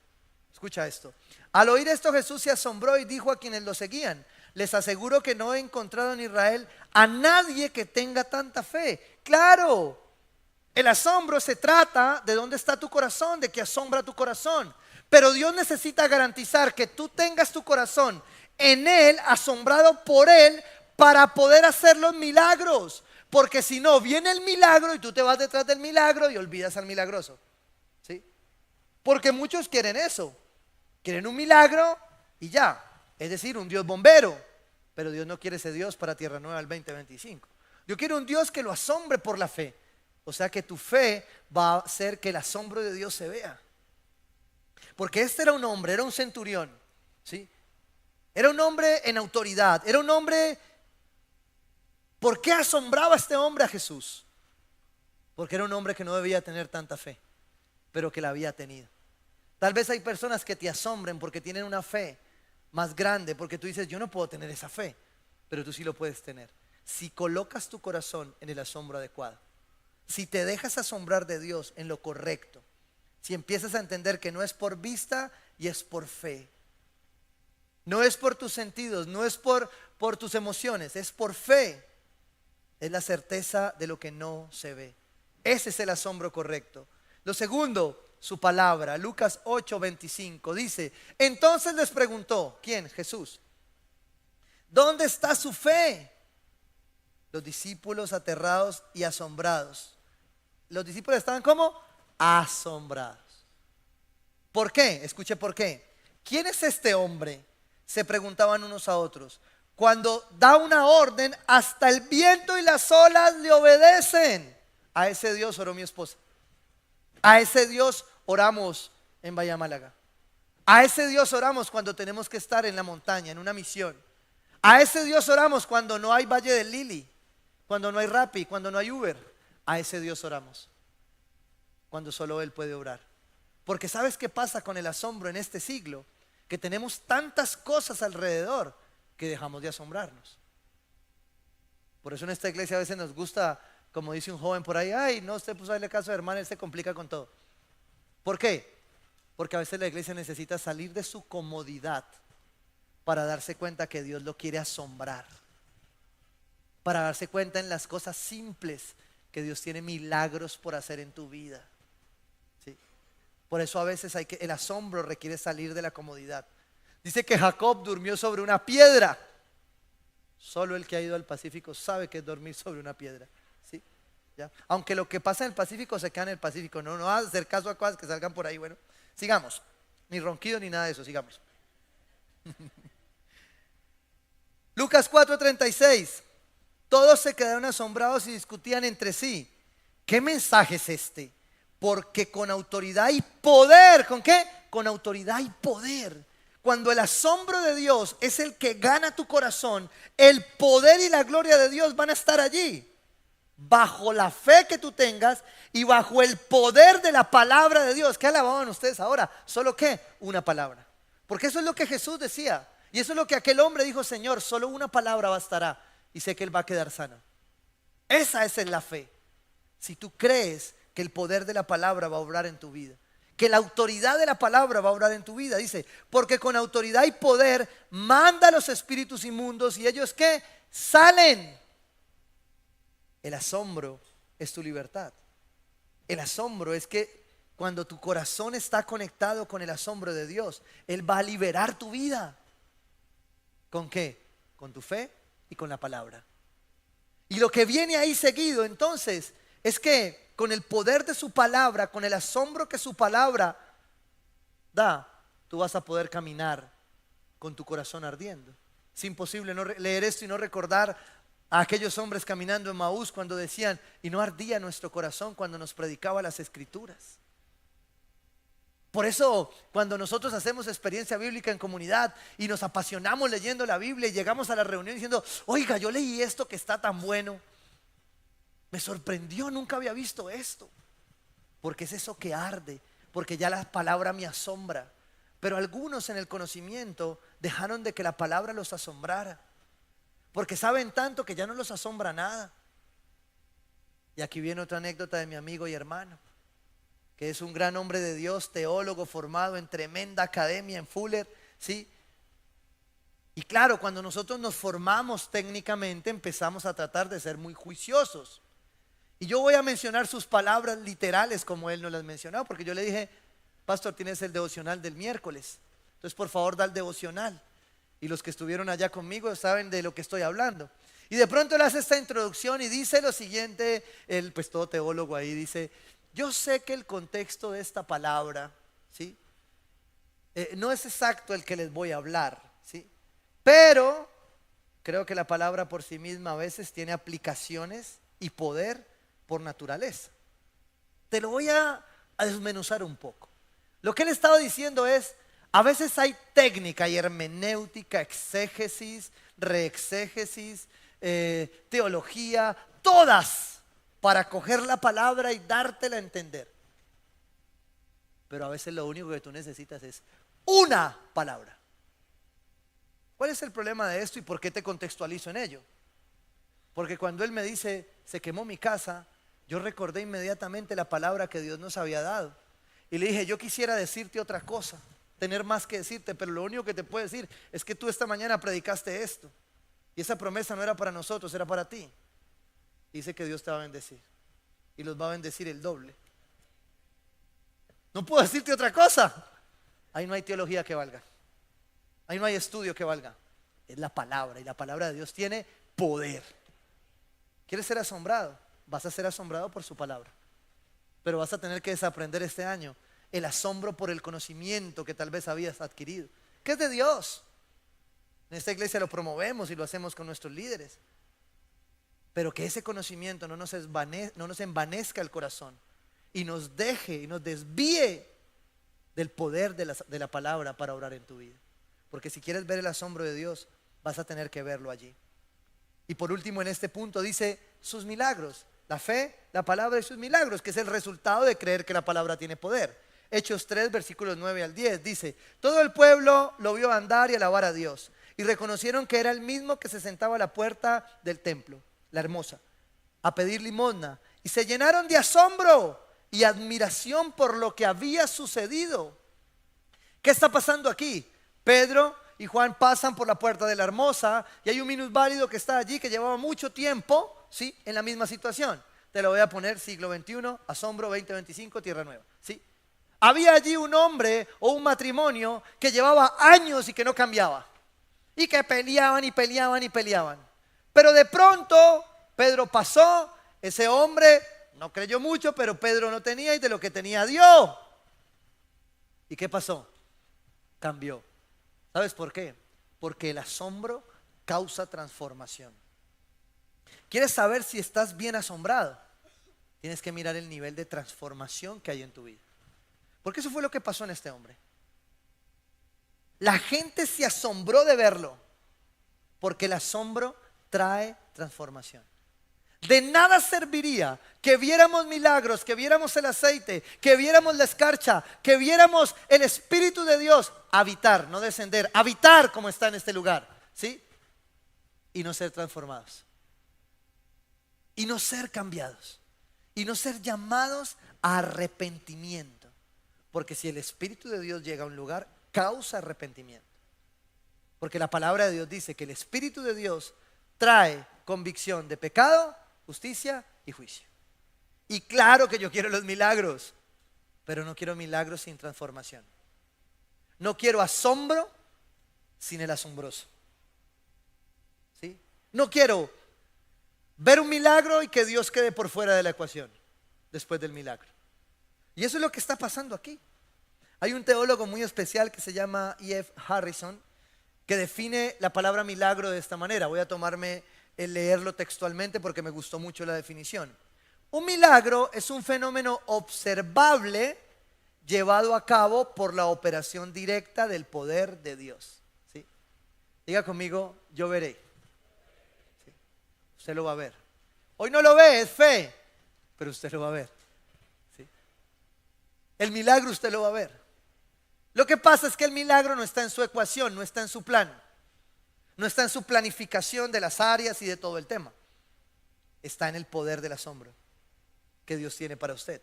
Escucha esto. Al oír esto, Jesús se asombró y dijo a quienes lo seguían, les aseguro que no he encontrado en Israel a nadie que tenga tanta fe. Claro, el asombro se trata de dónde está tu corazón, de qué asombra tu corazón. Pero Dios necesita garantizar que tú tengas tu corazón en Él, asombrado por Él, para poder hacer los milagros. Porque si no, viene el milagro y tú te vas detrás del milagro y olvidas al milagroso, ¿sí? Porque muchos quieren eso. Quieren un milagro y ya. Es decir, un Dios bombero. Pero Dios no quiere ese Dios para Tierra Nueva el 2025. Yo quiero un Dios que lo asombre por la fe. O sea que tu fe va a hacer que el asombro de Dios se vea. Porque este era un hombre, era un centurión, ¿sí? Era un hombre en autoridad, era un hombre. ¿Por qué asombraba este hombre a Jesús? Porque era un hombre que no debía tener tanta fe, pero que la había tenido. Tal vez hay personas que te asombren porque tienen una fe más grande, porque tú dices, yo no puedo tener esa fe, pero tú sí lo puedes tener. Si colocas tu corazón en el asombro adecuado, si te dejas asombrar de Dios en lo correcto, si empiezas a entender que no es por vista y es por fe, no es por tus sentidos, no es por tus emociones, es por fe. Es la certeza de lo que no se ve. Ese es el asombro correcto. Lo segundo, su palabra. Lucas 8:25 dice, entonces les preguntó, ¿quién? Jesús. ¿Dónde está su fe? Los discípulos aterrados y asombrados. Los discípulos estaban ¿cómo? Asombrados. ¿Por qué? Escuche por qué. ¿Quién es este hombre? Se preguntaban unos a otros. Cuando da una orden, hasta el viento y las olas le obedecen. A ese Dios oró mi esposa. A ese Dios oramos en Bahía Málaga. A ese Dios oramos cuando tenemos que estar en la montaña, en una misión. A ese Dios oramos cuando no hay Valle del Lili, cuando no hay Rappi, cuando no hay Uber. A ese Dios oramos cuando solo Él puede obrar. Porque ¿sabes qué pasa con el asombro en este siglo? Que tenemos tantas cosas alrededor que dejamos de asombrarnos. Por eso en esta iglesia a veces nos gusta, como dice un joven por ahí, ay, no, usted puso a darle caso a hermano, él se complica con todo. ¿Por qué? Porque a veces la iglesia necesita salir de su comodidad para darse cuenta que Dios lo quiere asombrar, para darse cuenta en las cosas simples que Dios tiene milagros por hacer en tu vida. ¿Sí? Por eso a veces el asombro requiere salir de la comodidad. Dice que Jacob durmió sobre una piedra. Solo el que ha ido al Pacífico sabe que es dormir sobre una piedra. ¿Sí? ¿Ya? Aunque lo que pasa en el Pacífico se queda en el Pacífico. No vas a hacer caso a cosas que salgan por ahí. Bueno, sigamos. Ni ronquido ni nada de eso, sigamos. Lucas 4:36. Todos se quedaron asombrados y discutían entre sí. ¿Qué mensaje es este? Porque con autoridad y poder. ¿Con qué? Con autoridad y poder. Cuando el asombro de Dios es el que gana tu corazón, el poder y la gloria de Dios van a estar allí. Bajo la fe que tú tengas y bajo el poder de la palabra de Dios. ¿Qué alababan ustedes ahora? ¿Solo qué? Una palabra. Porque eso es lo que Jesús decía. Y eso es lo que aquel hombre dijo, Señor, solo una palabra bastará. Y sé que Él va a quedar sano. Esa es la fe. Si tú crees que el poder de la palabra va a obrar en tu vida, que la autoridad de la palabra va a obrar en tu vida. Dice, porque con autoridad y poder manda a los espíritus inmundos y ellos ¿qué? Salen. El asombro es tu libertad. El asombro es que cuando tu corazón está conectado con el asombro de Dios, Él va a liberar tu vida. ¿Con qué? Con tu fe y con la palabra. Y lo que viene ahí seguido entonces es que con el poder de su palabra, con el asombro que su palabra da, tú vas a poder caminar con tu corazón ardiendo. Es imposible no leer esto y no recordar a aquellos hombres caminando en Maús cuando decían, y no ardía nuestro corazón cuando nos predicaba las escrituras. Por eso cuando nosotros hacemos experiencia bíblica en comunidad y nos apasionamos leyendo la Biblia y llegamos a la reunión diciendo, oiga, yo leí esto que está tan bueno, me sorprendió, nunca había visto esto. Porque es eso que arde, porque ya la palabra me asombra. Pero algunos en el conocimiento dejaron de que la palabra los asombrara, porque saben tanto que ya no los asombra nada. Y aquí viene otra anécdota de mi amigo y hermano, que es un gran hombre de Dios, teólogo formado en tremenda academia en Fuller, ¿sí? Y claro, cuando nosotros nos formamos técnicamente empezamos a tratar de ser muy juiciosos. Y yo voy a mencionar sus palabras literales como él nos las mencionó, porque yo le dije, pastor, tienes el devocional del miércoles, entonces por favor da el devocional. Y los que estuvieron allá conmigo saben de lo que estoy hablando. Y de pronto él hace esta introducción y dice lo siguiente, él pues todo teólogo ahí dice, yo sé que el contexto de esta palabra, ¿sí? No es exacto el que les voy a hablar, ¿sí? Pero creo que la palabra por sí misma a veces tiene aplicaciones y poder por naturaleza. Te lo voy a desmenuzar un poco. Lo que él estaba diciendo es, a veces hay técnica y hermenéutica, exégesis, reexégesis, teología, todas para coger la palabra y dártela a entender. Pero a veces lo único que tú necesitas es una palabra. ¿Cuál es el problema de esto y por qué te contextualizo en ello? Porque cuando él me dice, se quemó mi casa, yo recordé inmediatamente la palabra que Dios nos había dado. Y le dije, yo quisiera decirte otra cosa, tener más que decirte, pero lo único que te puedo decir es que tú esta mañana predicaste esto. Y esa promesa no era para nosotros, era para ti. Dice que Dios te va a bendecir. Y los va a bendecir el doble. No puedo decirte otra cosa. Ahí no hay teología que valga. Ahí no hay estudio que valga. Es la palabra. Y la palabra de Dios tiene poder. ¿Quieres ser asombrado? Vas a ser asombrado por su palabra. Pero vas a tener que desaprender este año el asombro por el conocimiento que tal vez habías adquirido, que es de Dios. En esta iglesia lo promovemos y lo hacemos con nuestros líderes. Pero que ese conocimiento no nos envanezca el corazón y nos deje y nos desvíe del poder de la palabra para obrar en tu vida. Porque si quieres ver el asombro de Dios, vas a tener que verlo allí. Y por último, en este punto dice sus milagros. La fe, la palabra y sus milagros, que es el resultado de creer que la palabra tiene poder. Hechos 3, versículos 9 al 10, dice: todo el pueblo lo vio andar y alabar a Dios, y reconocieron que era el mismo que se sentaba a la puerta del templo, la hermosa, a pedir limosna, y se llenaron de asombro y admiración por lo que había sucedido. ¿Qué está pasando aquí? Pedro y Juan pasan por la puerta de la hermosa y hay un minusválido que está allí que llevaba mucho tiempo, ¿sí?, en la misma situación. Te lo voy a poner, siglo XXI, asombro 2025, tierra nueva, ¿sí? Había allí un hombre o un matrimonio que llevaba años y que no cambiaba, y que peleaban y peleaban y peleaban. Pero de pronto Pedro pasó, ese hombre no creyó mucho, pero Pedro no tenía y de lo que tenía dio. ¿Y qué pasó? Cambió. ¿Sabes por qué? Porque el asombro causa transformación. ¿Quieres saber si estás bien asombrado? Tienes que mirar el nivel de transformación que hay en tu vida. Porque eso fue lo que pasó en este hombre. La gente se asombró de verlo, porque el asombro trae transformación. De nada serviría que viéramos milagros, que viéramos el aceite, que viéramos la escarcha, que viéramos el Espíritu de Dios habitar, no descender, habitar como está en este lugar, ¿sí? Y no ser transformados, y no ser cambiados, y no ser llamados a arrepentimiento. Porque si el Espíritu de Dios llega a un lugar, causa arrepentimiento. Porque la palabra de Dios dice que el Espíritu de Dios trae convicción de pecado, justicia y juicio. Y claro que yo quiero los milagros, pero no quiero milagros sin transformación. No quiero asombro sin el asombroso, ¿sí? No quiero ver un milagro y que Dios quede por fuera de la ecuación después del milagro. Y eso es lo que está pasando aquí. Hay un teólogo muy especial que se llama E.F. Harrison, que define la palabra milagro de esta manera. Voy a tomarme el leerlo textualmente porque me gustó mucho la definición. Un milagro es un fenómeno observable llevado a cabo por la operación directa del poder de Dios, ¿sí? Diga conmigo, yo veré, ¿sí? Usted lo va a ver. Hoy no lo ve, es fe, pero usted lo va a ver, ¿sí? El milagro usted lo va a ver. Lo que pasa es que el milagro no está en su ecuación, no está en su plan, no está en su planificación de las áreas y de todo el tema. Está en el poder del asombro que Dios tiene para usted.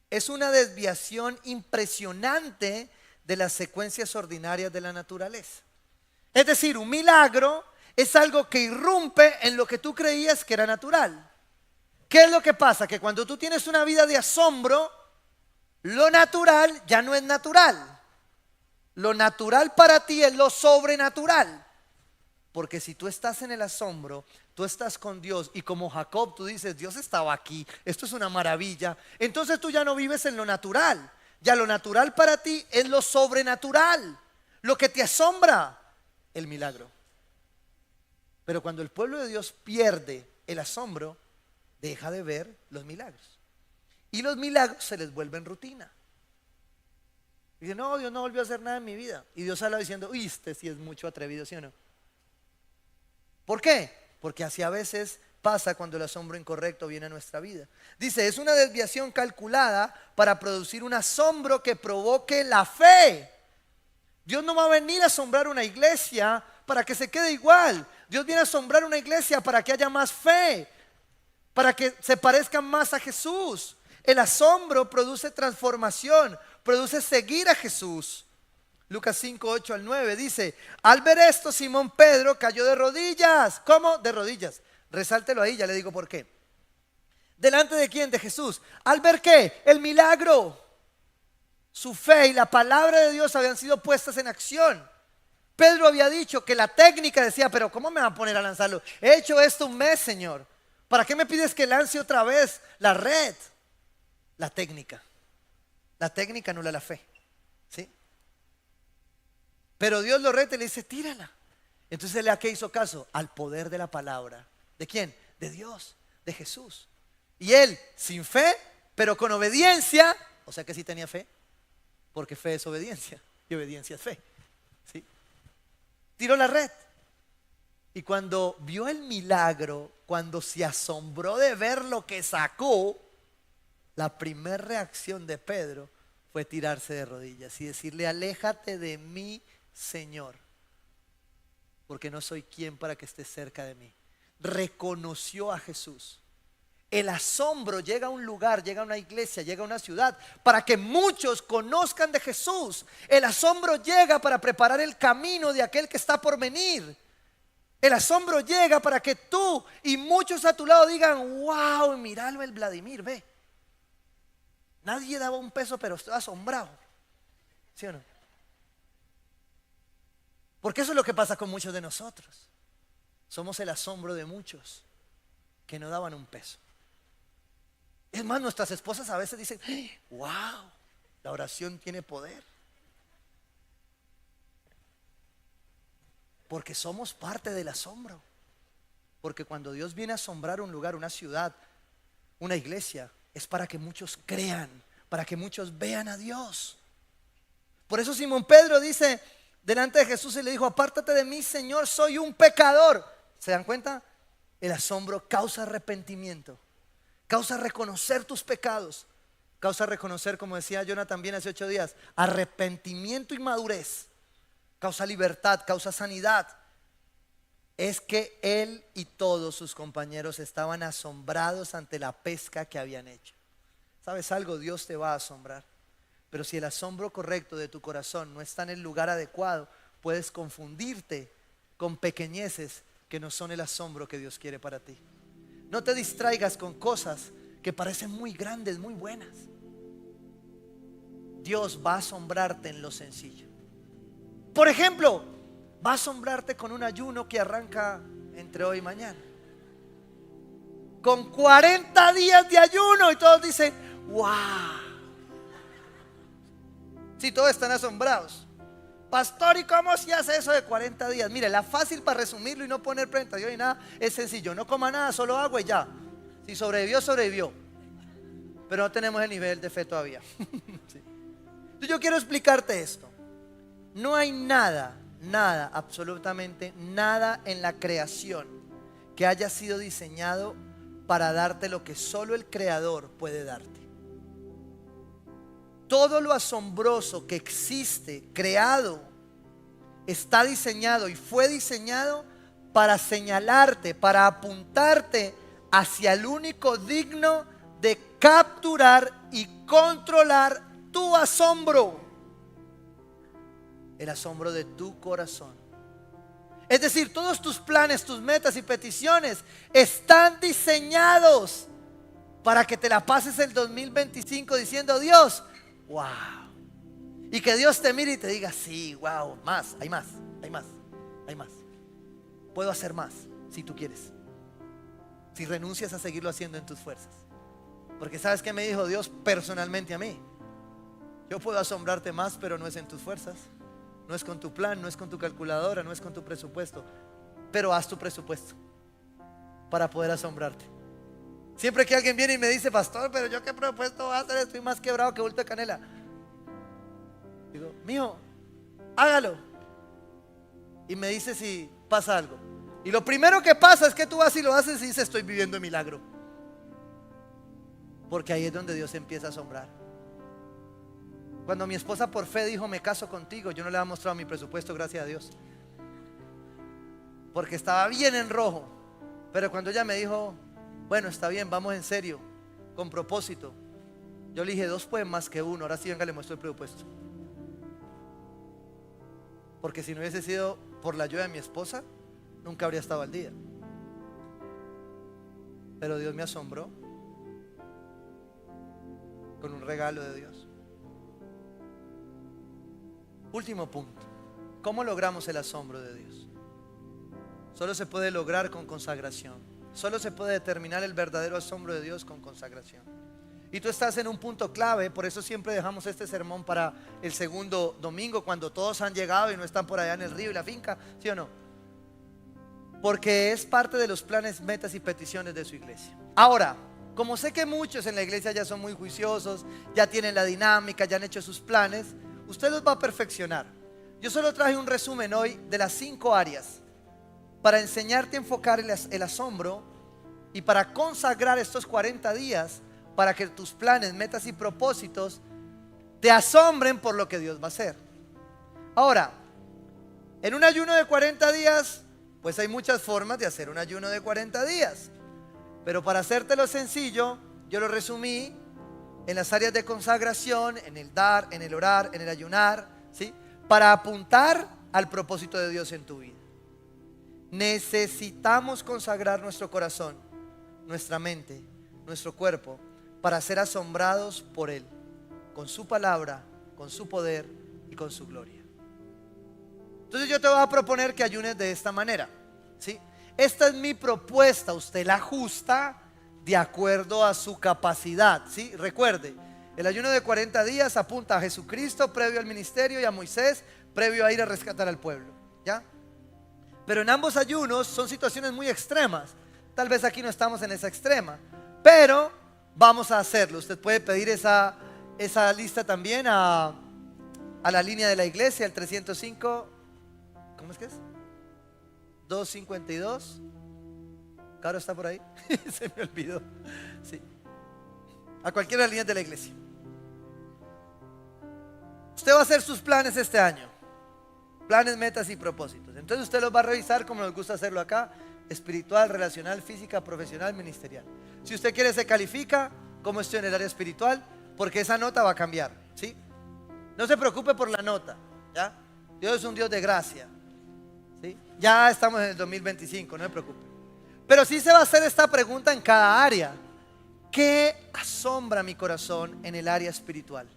Es una desviación impresionante de las secuencias ordinarias de la naturaleza. Es decir, un milagro es algo que irrumpe en lo que tú creías que era natural. ¿Qué es lo que pasa? Que cuando tú tienes una vida de asombro, lo natural ya no es natural. Lo natural para ti es lo sobrenatural. Porque si tú estás en el asombro, tú estás con Dios y como Jacob tú dices, Dios estaba aquí, esto es una maravilla. Entonces tú ya no vives en lo natural. Ya lo natural para ti es lo sobrenatural. Lo que te asombra, el milagro. Pero cuando el pueblo de Dios pierde el asombro, deja de ver los milagros. Y los milagros se les vuelven rutina. Dice, no, Dios no volvió a hacer nada en mi vida. Y Dios habla diciendo, uy, este sí es mucho atrevido, ¿sí o no? ¿Por qué? Porque así a veces pasa cuando el asombro incorrecto viene a nuestra vida. Dice, es una desviación calculada para producir un asombro que provoque la fe. Dios no va a venir a asombrar una iglesia para que se quede igual. Dios viene a asombrar una iglesia para que haya más fe, para que se parezcan más a Jesús. El asombro produce transformación, produce seguir a Jesús. Lucas 5, 8 al 9 dice, al ver esto Simón Pedro cayó de rodillas. ¿Cómo? De rodillas. Resáltelo ahí, ya le digo por qué. ¿Delante de quién? De Jesús. ¿Al ver qué? El milagro. Su fe y la palabra de Dios habían sido puestas en acción. Pedro había dicho que la técnica, decía, pero ¿cómo me van a poner a lanzarlo? He hecho esto un mes, Señor. ¿Para qué me pides que lance otra vez la red? La técnica. La técnica anula la fe. ¿Sí? Pero Dios lo reta y le dice, tírala. Entonces, ¿a qué hizo caso? Al poder de la palabra. ¿De quién? De Dios, de Jesús. Y él, sin fe, pero con obediencia, o sea que sí tenía fe, porque fe es obediencia y obediencia es fe. ¿Sí? Tiró la red. Y cuando vio el milagro, cuando se asombró de ver lo que sacó, la primera reacción de Pedro fue tirarse de rodillas y decirle, aléjate de mí, Señor, porque no soy quien para que estés cerca de mí. Reconoció a Jesús. El asombro llega a un lugar, llega a una iglesia, llega a una ciudad para que muchos conozcan de Jesús. El asombro llega para preparar el camino de aquel que está por venir. El asombro llega para que tú y muchos a tu lado digan, wow, míralo el Vladimir, ve. Nadie daba un peso, pero estoy asombrado. ¿Sí o no? Porque eso es lo que pasa con muchos de nosotros. Somos el asombro de muchos que no daban un peso. Es más, nuestras esposas a veces dicen, wow, la oración tiene poder. Porque somos parte del asombro. Porque cuando Dios viene a asombrar un lugar, una ciudad, una iglesia, es para que muchos crean, para que muchos vean a Dios. Por eso Simón Pedro dice delante de Jesús y le dijo, apártate de mí, Señor, soy un pecador. ¿Se dan cuenta? El asombro causa arrepentimiento, causa reconocer tus pecados, causa reconocer, como decía Jonathan también hace 8 días, arrepentimiento y madurez, causa libertad, causa sanidad. Es que él y todos sus compañeros estaban asombrados ante la pesca que habían hecho. ¿Sabes algo? Dios te va a asombrar. Pero si el asombro correcto de tu corazón no está en el lugar adecuado, puedes confundirte con pequeñeces que no son el asombro que Dios quiere para ti. No te distraigas con cosas que parecen muy grandes, muy buenas. Dios va a asombrarte en lo sencillo. Por ejemplo, va a asombrarte con un ayuno que arranca entre hoy y mañana. Con 40 días de ayuno y todos dicen, wow. Sí, todos están asombrados. Pastor, ¿y cómo se hace eso de 40 días? Mire, la fácil para resumirlo y no poner presentación y nada, es sencillo. No coma nada, solo agua y ya. Si sobrevivió, sobrevivió. Pero no tenemos el nivel de fe todavía. Sí. Entonces yo quiero explicarte esto. No hay nada, absolutamente nada en la creación que haya sido diseñado para darte lo que solo el Creador puede darte. Todo lo asombroso que existe, creado, está diseñado y fue diseñado para señalarte, para apuntarte hacia el único digno de capturar y controlar tu asombro. El asombro de tu corazón. Es decir, todos tus planes, tus metas y peticiones están diseñados para que te la pases el 2025 diciendo, Dios, wow. Y que Dios te mire y te diga, sí, wow, más, hay más, hay más, hay más. Puedo hacer más si tú quieres. Si renuncias a seguirlo haciendo en tus fuerzas. Porque ¿sabes qué me dijo Dios personalmente a mí? Yo puedo asombrarte más, pero no es en tus fuerzas. No es con tu plan, no es con tu calculadora, no es con tu presupuesto. Pero haz tu presupuesto para poder asombrarte. Siempre que alguien viene y me dice, pastor, pero yo qué propuesto voy a hacer, estoy más quebrado que bulto de canela. Digo, mijo, hágalo. Y me dice si pasa algo. Y lo primero que pasa es que tú vas y lo haces y dices, estoy viviendo el milagro. Porque ahí es donde Dios empieza a asombrar. Cuando mi esposa por fe dijo, me caso contigo, yo no le había mostrado mi presupuesto, gracias a Dios, porque estaba bien en rojo. Pero cuando ella me dijo, bueno, está bien, vamos en serio, con propósito, yo le dije, 2 pueden más que 1, ahora sí venga, le muestro el presupuesto. Porque si no hubiese sido por la ayuda de mi esposa, nunca habría estado al día. Pero Dios me asombró con un regalo de Dios. Último punto, ¿cómo logramos el asombro de Dios? Solo se puede lograr con consagración. Solo se puede determinar el verdadero asombro de Dios con consagración. Y tú estás en un punto clave, por eso siempre dejamos este sermón para el segundo domingo, cuando todos han llegado y no están por allá en el río y la finca, ¿sí o no? Porque es parte de los planes, metas y peticiones de su iglesia. Ahora, como sé que muchos en la iglesia ya son muy juiciosos, ya tienen la dinámica, ya han hecho sus planes, usted los va a perfeccionar. Yo solo traje un resumen hoy de las 5 áreas para enseñarte a enfocar el asombro y para consagrar estos 40 días para que tus planes, metas y propósitos te asombren por lo que Dios va a hacer. Ahora, en un ayuno de 40 días, pues hay muchas formas de hacer un ayuno de 40 días. Pero para hacértelo sencillo, yo lo resumí en las áreas de consagración, en el dar, en el orar, en el ayunar, ¿sí? Para apuntar al propósito de Dios en tu vida. Necesitamos consagrar nuestro corazón, nuestra mente, nuestro cuerpo, para ser asombrados por Él, con su palabra, con su poder y con su gloria. Entonces yo te voy a proponer que ayunes de esta manera, ¿sí? Esta es mi propuesta, usted la ajusta de acuerdo a su capacidad, ¿sí? Recuerde, el ayuno de 40 días apunta a Jesucristo previo al ministerio y a Moisés previo a ir a rescatar al pueblo, ¿ya? Pero en ambos ayunos son situaciones muy extremas. Tal vez aquí no estamos en esa extrema, pero vamos a hacerlo. Usted puede pedir esa lista también a la línea de la iglesia, el 305, ¿cómo es que es? 252. Caro está por ahí. Se me olvidó. Sí. A cualquiera de las líneas de la iglesia. Usted va a hacer sus planes este año. Planes, metas y propósitos. Entonces usted los va a revisar como nos gusta hacerlo acá: espiritual, relacional, física, profesional, ministerial. Si usted quiere, se califica como estoy en el área espiritual, porque esa nota va a cambiar, ¿sí? No se preocupe por la nota, ¿ya? Dios es un Dios de gracia, ¿sí? Ya estamos en el 2025, no se preocupe. Pero sí se va a hacer esta pregunta en cada área: ¿qué asombra mi corazón en el área espiritual?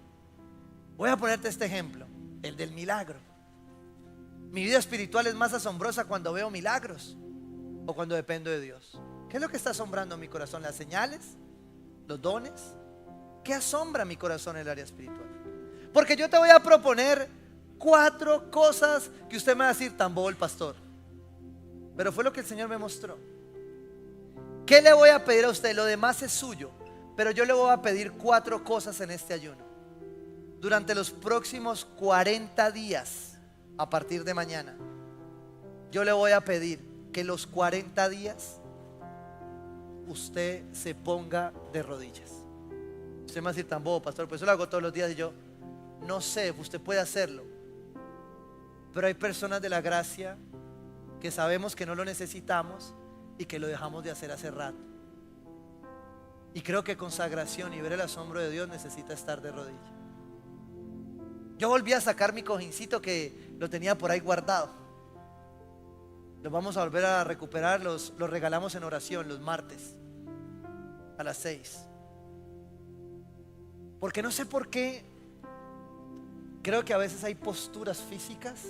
Voy a ponerte este ejemplo, el del milagro. Mi vida espiritual es más asombrosa cuando veo milagros o cuando dependo de Dios. ¿Qué es lo que está asombrando mi corazón? ¿Las señales? ¿Los dones? ¿Qué asombra mi corazón en el área espiritual? Porque yo te voy a proponer 4 cosas que usted me va a decir, tan bobo el pastor, pero fue lo que el Señor me mostró. ¿Qué le voy a pedir a usted? Lo demás es suyo, pero yo le voy a pedir 4 cosas en este ayuno. Durante los próximos 40 días, a partir de mañana, yo le voy a pedir que los 40 días usted se ponga de rodillas. Usted me va a decir, tan bobo, pastor, pues eso lo hago todos los días. Y yo, no sé, usted puede hacerlo, pero hay personas de la gracia que sabemos que no lo necesitamos y que lo dejamos de hacer hace rato. Y creo que consagración y ver el asombro de Dios necesita estar de rodillas. Yo volví a sacar mi cojincito que lo tenía por ahí guardado. Lo vamos a volver a recuperar, los regalamos en oración los martes a las 6. Porque no sé por qué, creo que a veces hay posturas físicas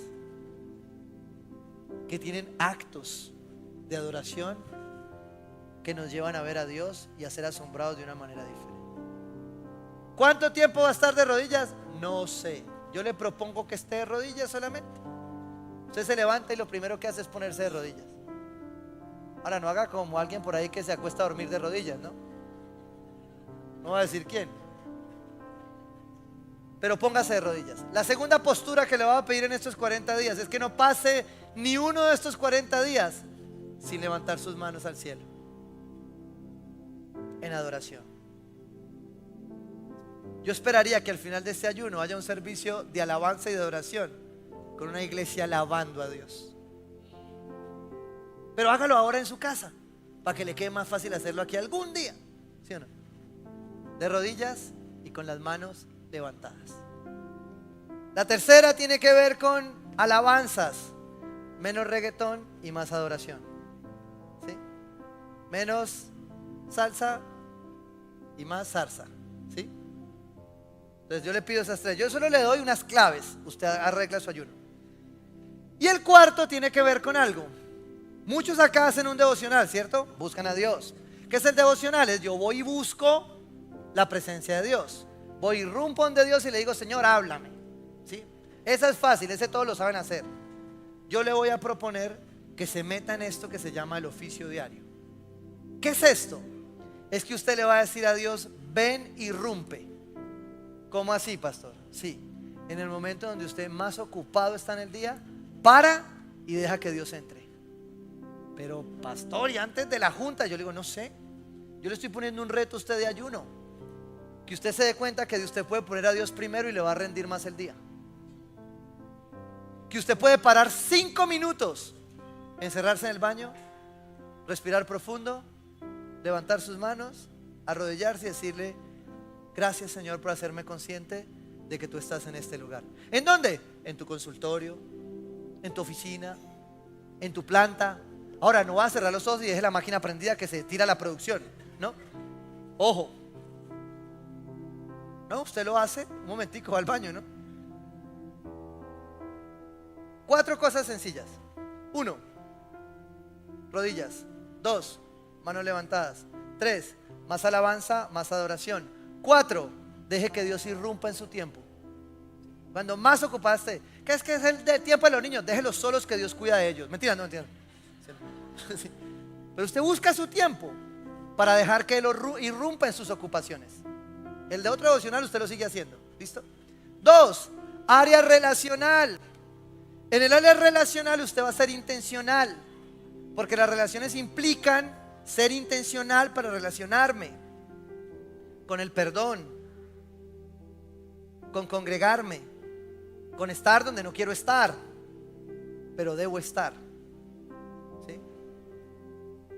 que tienen actos de adoración que nos llevan a ver a Dios y a ser asombrados de una manera diferente. ¿Cuánto tiempo va a estar de rodillas? No sé. Yo le propongo que esté de rodillas solamente. Usted se levanta y lo primero que hace es ponerse de rodillas. Ahora, no haga como alguien por ahí que se acuesta a dormir de rodillas, ¿no? No voy a decir quién. Pero póngase de rodillas. La segunda postura que le voy a pedir en estos 40 días es que no pase ni uno de estos 40 días sin levantar sus manos al cielo en adoración. Yo esperaría que al final de este ayuno haya un servicio de alabanza y de adoración con una iglesia alabando a Dios. Pero hágalo ahora en su casa para que le quede más fácil hacerlo aquí algún día, ¿sí o no? De rodillas y con las manos levantadas. La tercera tiene que ver con alabanzas, menos reggaetón y más adoración, ¿sí? Menos salsa y más zarza, ¿sí? Entonces yo le pido esas tres. Yo solo le doy unas claves. Usted arregla su ayuno. Y el cuarto tiene que ver con algo. Muchos acá hacen un devocional, ¿cierto? Buscan a Dios. ¿Qué es el devocional? Es yo voy y busco la presencia de Dios. Voy y rumpo donde Dios y le digo, Señor, háblame, ¿sí? Esa es fácil, ese todos lo saben hacer. Yo le voy a proponer que se meta en esto que se llama el oficio diario. ¿Qué es esto? Es que usted le va a decir a Dios, ven y rumpe. ¿Cómo así, pastor? Sí, en el momento donde usted más ocupado está en el día, para y deja que Dios entre. Pero pastor, y antes de la junta, yo le digo, no sé, yo le estoy poniendo un reto a usted de ayuno, que usted se dé cuenta que usted puede poner a Dios primero y le va a rendir más el día. Que usted puede parar 5 minutos, encerrarse en el baño, respirar profundo, levantar sus manos, arrodillarse y decirle, gracias, Señor, por hacerme consciente de que tú estás en este lugar. ¿En dónde? En tu consultorio, en tu oficina, en tu planta. Ahora no va a cerrar los ojos y deje la máquina prendida que se tira la producción, ¿no? Ojo. No, usted lo hace, un momentico, va al baño, ¿no? 4 cosas sencillas. 1, rodillas. 2, manos levantadas. 3, más alabanza, más adoración. 4, deje que Dios irrumpa en su tiempo. Cuando más ocupaste, ¿qué es que es el tiempo de los niños? Déjelos solos, que Dios cuida de ellos. Mentira, no entiendo. Sí. Pero usted busca su tiempo para dejar que Él irrumpa en sus ocupaciones. El de otro devocional usted lo sigue haciendo. ¿Listo? 2, área relacional. En el área relacional usted va a ser intencional, porque las relaciones implican ser intencional para relacionarme con el perdón, con congregarme, con estar donde no quiero estar, pero debo estar, ¿sí?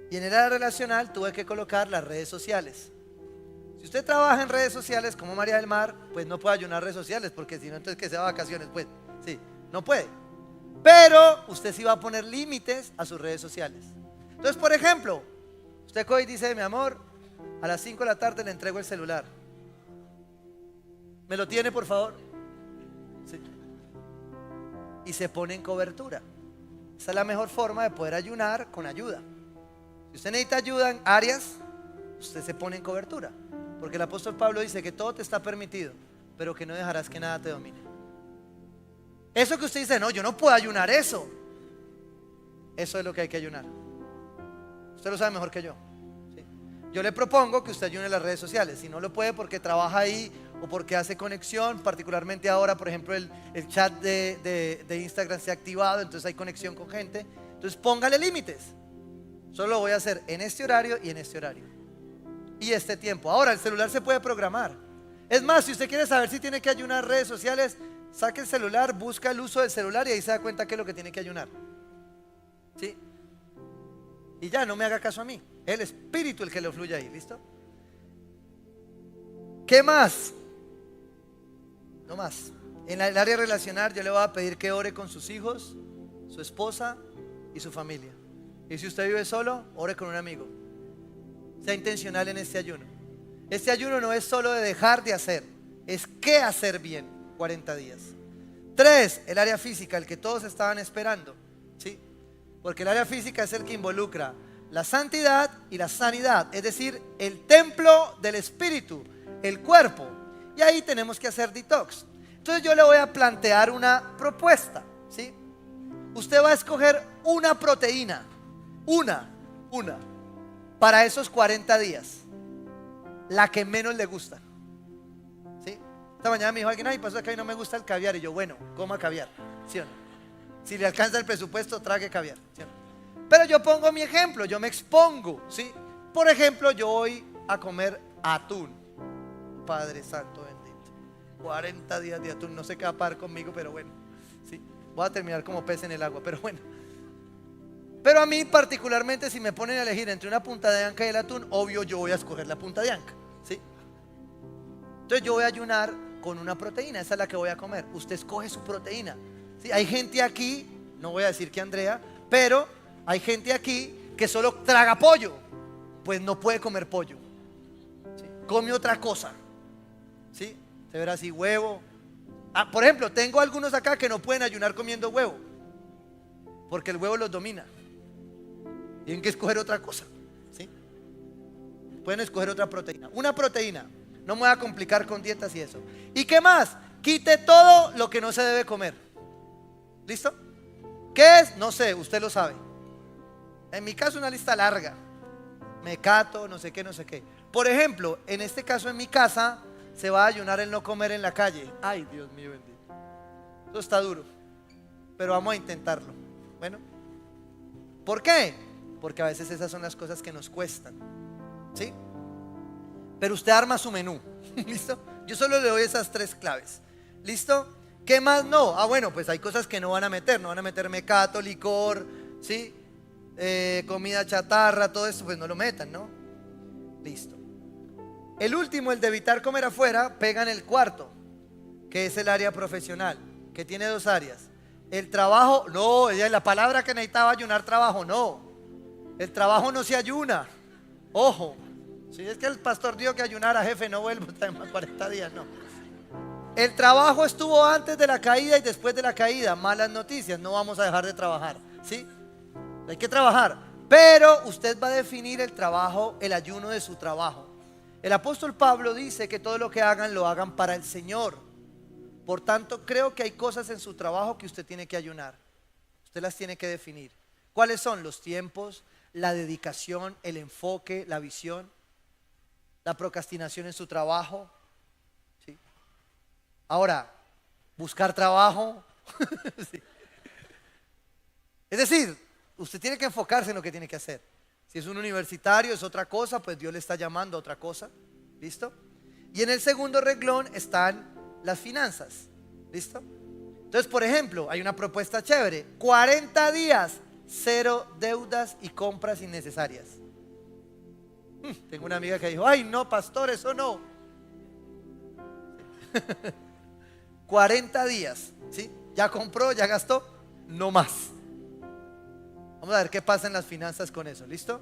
Y en el área relacional tuve que colocar las redes sociales. Si usted trabaja en redes sociales como María del Mar, pues no puede ayunar redes sociales, porque si no, entonces que se va a vacaciones, pues sí, no puede. Pero usted sí va a poner límites a sus redes sociales. Entonces, por ejemplo, usted hoy dice, mi amor, a las 5 de la tarde le entrego el celular. ¿Me lo tiene, por favor? Sí. Y se pone en cobertura. Esa es la mejor forma de poder ayunar con ayuda. Si usted necesita ayuda en áreas, usted se pone en cobertura. Porque el apóstol Pablo dice que todo te está permitido, pero que no dejarás que nada te domine. Eso que usted dice, no, yo no puedo ayunar eso. Eso es lo que hay que ayunar. Usted lo sabe mejor que yo. ¿Sí? Yo le propongo que usted ayune las redes sociales. Si no lo puede porque trabaja ahí o porque hace conexión, particularmente ahora, por ejemplo, el chat de Instagram se ha activado, entonces hay conexión con gente. Entonces póngale límites. Solo lo voy a hacer en este horario y en este horario. Y este tiempo. Ahora, el celular se puede programar. Es más, si usted quiere saber si tiene que ayunar redes sociales, saque el celular, busca el uso del celular y ahí se da cuenta qué es lo que tiene que ayunar. ¿Sí? Y ya, no me haga caso a mí. El Espíritu el que lo fluye ahí, ¿listo? ¿Qué más? No más. En el área relacional yo le voy a pedir que ore con sus hijos, su esposa y su familia. Y si usted vive solo, ore con un amigo. Sea intencional en este ayuno. Este ayuno no es solo de dejar de hacer, es qué hacer bien 40 días. 3, el área física, el que todos estaban esperando, ¿sí? Porque el área física es el que involucra la santidad y la sanidad, es decir, el templo del Espíritu, el cuerpo. Y ahí tenemos que hacer detox. Entonces yo le voy a plantear una propuesta, ¿sí? Usted va a escoger una proteína, una, para esos 40 días. la que menos le gusta. ¿Sí? Esta mañana me dijo alguien, ay, pasó acá y no me gusta el caviar. Y yo, bueno, coma caviar, ¿sí o no? Si le alcanza el presupuesto, trague caviar, ¿sí o no? Pero yo pongo mi ejemplo, yo me expongo, ¿sí? Por ejemplo, yo voy a comer atún. Padre Santo bendito, 40 días de atún, no sé qué va a pasar conmigo, pero bueno, ¿sí? Voy a terminar como pez en el agua, pero bueno. Pero a mí particularmente, si me ponen a elegir entre una punta de anca y el atún, obvio yo voy a escoger la punta de anca, ¿sí? Entonces yo voy a ayunar con una proteína, esa es la que voy a comer. Usted escoge su proteína, ¿sí? Hay gente aquí, no voy a decir que Andrea, pero hay gente aquí que solo traga pollo, pues no puede comer pollo, ¿sí? Come otra cosa, ¿sí? Se verá así, huevo. Por ejemplo, tengo algunos acá que no pueden ayunar comiendo huevo, porque el huevo los domina. Tienen que escoger otra cosa, ¿sí? Pueden escoger otra proteína. Una proteína. No me voy a complicar con dietas y eso. ¿Y qué más? Quite todo lo que no se debe comer. ¿Listo? ¿Qué es? No sé, usted lo sabe. En mi caso una lista larga. Mecato, no sé qué, no sé qué. Por ejemplo, en este caso en mi casa se va a ayunar el no comer en la calle. Ay, Dios mío bendito. Eso está duro, pero vamos a intentarlo. Bueno, ¿por qué? Porque a veces esas son las cosas que nos cuestan, ¿sí? Pero usted arma su menú. ¿Listo? Yo solo le doy esas 3 claves. ¿Listo? ¿Qué más no? Bueno, pues hay cosas que no van a meter. No van a meter mecato, licor, ¿sí? Comida chatarra, todo esto, pues no lo metan, ¿no? Listo. El último, el de evitar comer afuera, pega en el cuarto, que es el área profesional, que tiene 2 áreas. El trabajo, no, la palabra que necesitaba ayunar, trabajo, no. El trabajo no se ayuna. Ojo, si es que el pastor dijo que ayunara, jefe, no vuelvo, más 40 días, no. El trabajo estuvo antes de la caída y después de la caída. Malas noticias, no vamos a dejar de trabajar, ¿sí? Hay que trabajar, pero usted va a definir el trabajo, el ayuno de su trabajo. El apóstol Pablo dice que todo lo que hagan, lo hagan para el Señor. Por tanto, creo que hay cosas en su trabajo que usted tiene que ayunar. Usted las tiene que definir. ¿Cuáles son? Los tiempos, la dedicación, el enfoque, la visión, la procrastinación en su trabajo, ¿sí? Ahora, buscar trabajo. Sí. Es decir, usted tiene que enfocarse en lo que tiene que hacer. Si es un universitario es otra cosa, pues Dios le está llamando a otra cosa. ¿Listo? Y en el segundo renglón están las finanzas. ¿Listo? Entonces, por ejemplo, hay una propuesta chévere: 40 días, 0 deudas y compras innecesarias. Tengo una amiga que dijo, ay no, pastor, eso no. 40 días, ¿sí? Ya compró, ya gastó, no más. Vamos a ver qué pasa en las finanzas con eso, ¿listo?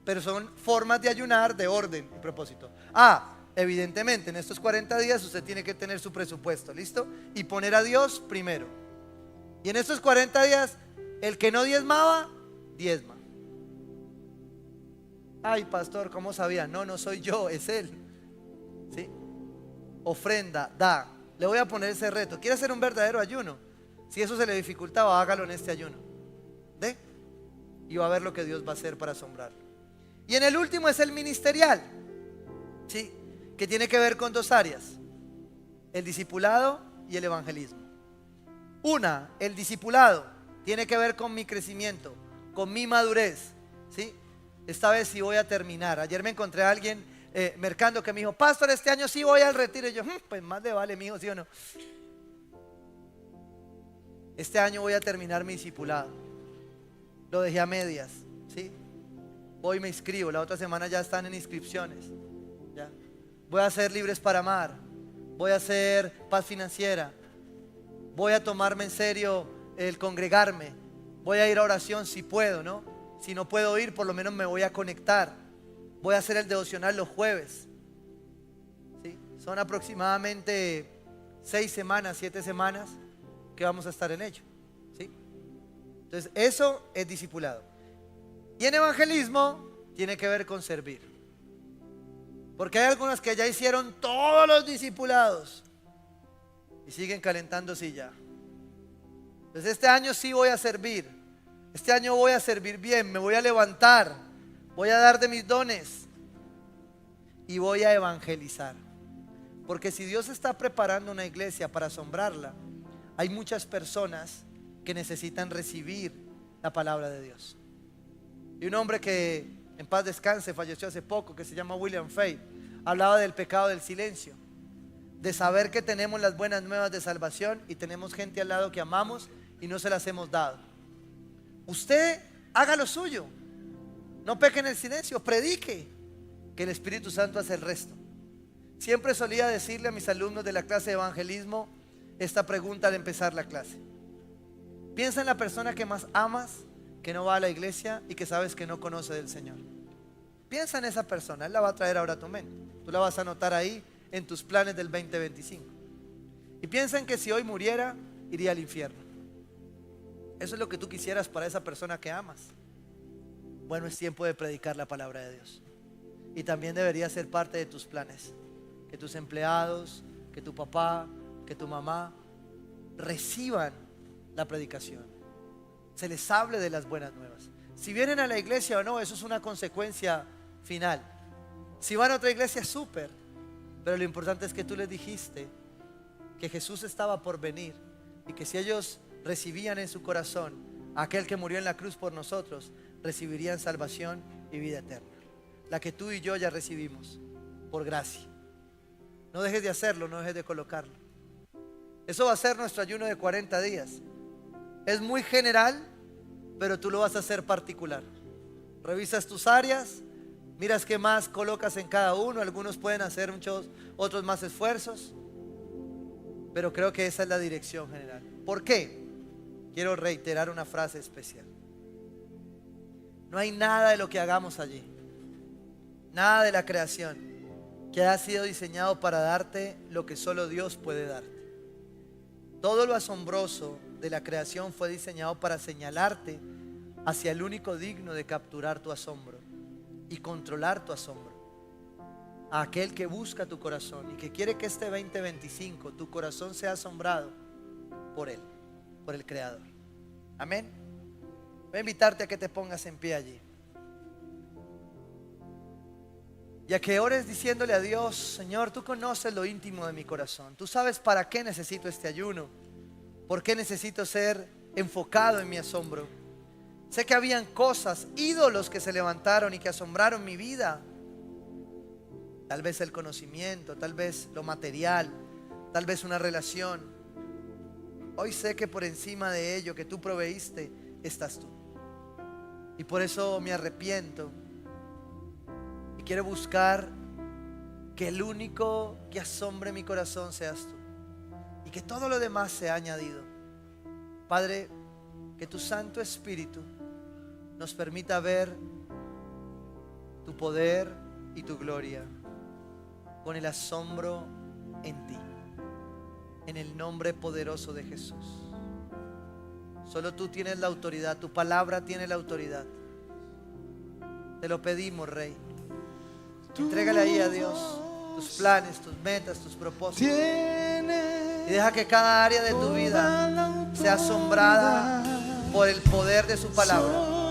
Pero son formas de ayunar de orden y propósito. Evidentemente en estos 40 días usted tiene que tener su presupuesto, ¿listo? Y poner a Dios primero. Y en estos 40 días, el que no diezmaba, diezma. Ay, pastor, ¿cómo sabía? No, no soy yo, es él, ¿sí? Ofrenda, da. Le voy a poner ese reto. ¿Quiere hacer un verdadero ayuno? Si eso se le dificultaba, hágalo en este ayuno. ¿De? Y va a ver lo que Dios va a hacer para asombrarlo. Y en el último es el ministerial, ¿sí? Que tiene que ver con 2 áreas: el discipulado y el evangelismo. El discipulado tiene que ver con mi crecimiento, con mi madurez, ¿sí? Esta vez sí voy a terminar. Ayer me encontré a alguien mercando que me dijo, pastor, este año sí voy al retiro. Y yo, pues más le vale, mijo, ¿sí o no? Este año voy a terminar mi discipulado. Lo dejé a medias, ¿sí? Hoy me inscribo, la otra semana ya están en inscripciones, ¿ya? Voy a hacer Libres para Amar, voy a hacer Paz Financiera, voy a tomarme en serio el congregarme, voy a ir a oración si puedo, ¿no? Si no puedo ir, por lo menos me voy a conectar. Voy a hacer el devocional los jueves, ¿sí? Son aproximadamente 6 semanas, 7 semanas que vamos a estar en ello, ¿sí? Entonces eso es discipulado. Y en evangelismo tiene que ver con servir, porque hay algunos que ya hicieron todos los discipulados y siguen calentando silla. Entonces este año sí voy a servir. Este año voy a servir bien, me voy a levantar, voy a dar de mis dones. y voy a evangelizar. Porque si Dios está preparando una iglesia para asombrarla, hay muchas personas que necesitan recibir la palabra de Dios. Y un hombre que en paz descanse falleció hace poco, que se llama William Faith, hablaba del pecado del silencio, de saber que tenemos las buenas nuevas de salvación y tenemos gente al lado que amamos y no se las hemos dado. Usted haga lo suyo, no peque en el silencio, predique, que el Espíritu Santo hace el resto. Siempre solía decirle a mis alumnos de la clase de evangelismo esta pregunta al empezar la clase: piensa en la persona que más amas, que no va a la iglesia y que sabes que no conoce del Señor. Piensa en esa persona, Él la va a traer ahora a tu mente. Tú la vas a anotar ahí en tus planes del 2025. Y piensa en que si hoy muriera, iría al infierno. Eso es lo que tú quisieras para esa persona que amas. Bueno, es tiempo de predicar la palabra de Dios. Y también debería ser parte de tus planes. Que tus empleados, que tu papá, que tu mamá reciban la predicación. Se les hable de las buenas nuevas. Si vienen a la iglesia o no, eso es una consecuencia final. Si van a otra iglesia, súper. Pero lo importante es que tú les dijiste que Jesús estaba por venir y que si ellos recibían en su corazón a aquel que murió en la cruz por nosotros, recibirían salvación y vida eterna. La que tú y yo ya recibimos por gracia. No dejes de hacerlo, no dejes de colocarlo. Eso va a ser nuestro ayuno de 40 días. Es muy general, pero tú lo vas a hacer particular. Revisas tus áreas, miras qué más colocas en cada uno. Algunos pueden hacer muchos, otros más esfuerzos, pero creo que esa es la dirección general. ¿Por qué? Quiero reiterar una frase especial. No hay nada de lo que hagamos allí, nada de la creación, que ha sido diseñado para darte lo que solo Dios puede darte. Todo lo asombroso de la creación fue diseñado para señalarte hacia el único digno de capturar tu asombro y controlar tu asombro. A aquel que busca tu corazón y que quiere que este 2025 tu corazón sea asombrado por Él, por el Creador. Amén. Voy a invitarte a que te pongas en pie allí y a que ores diciéndole a Dios: Señor, tú conoces lo íntimo de mi corazón. Tú sabes para qué necesito este ayuno, por qué necesito ser enfocado en mi asombro. Sé que habían cosas, ídolos que se levantaron y que asombraron mi vida. Tal vez el conocimiento, tal vez lo material, tal vez una relación. Hoy sé que por encima de ello que tú proveíste estás tú. Y por eso me arrepiento y quiero buscar que el único que asombre mi corazón seas tú y que todo lo demás sea añadido. Padre, que tu Santo Espíritu nos permita ver tu poder y tu gloria con el asombro en ti, en el nombre poderoso de Jesús. Solo tú tienes la autoridad, tu palabra tiene la autoridad. Te lo pedimos, Rey. Entrégale ahí a Dios tus planes, tus metas, tus propósitos. Y deja que cada área de tu vida sea asombrada por el poder de su palabra.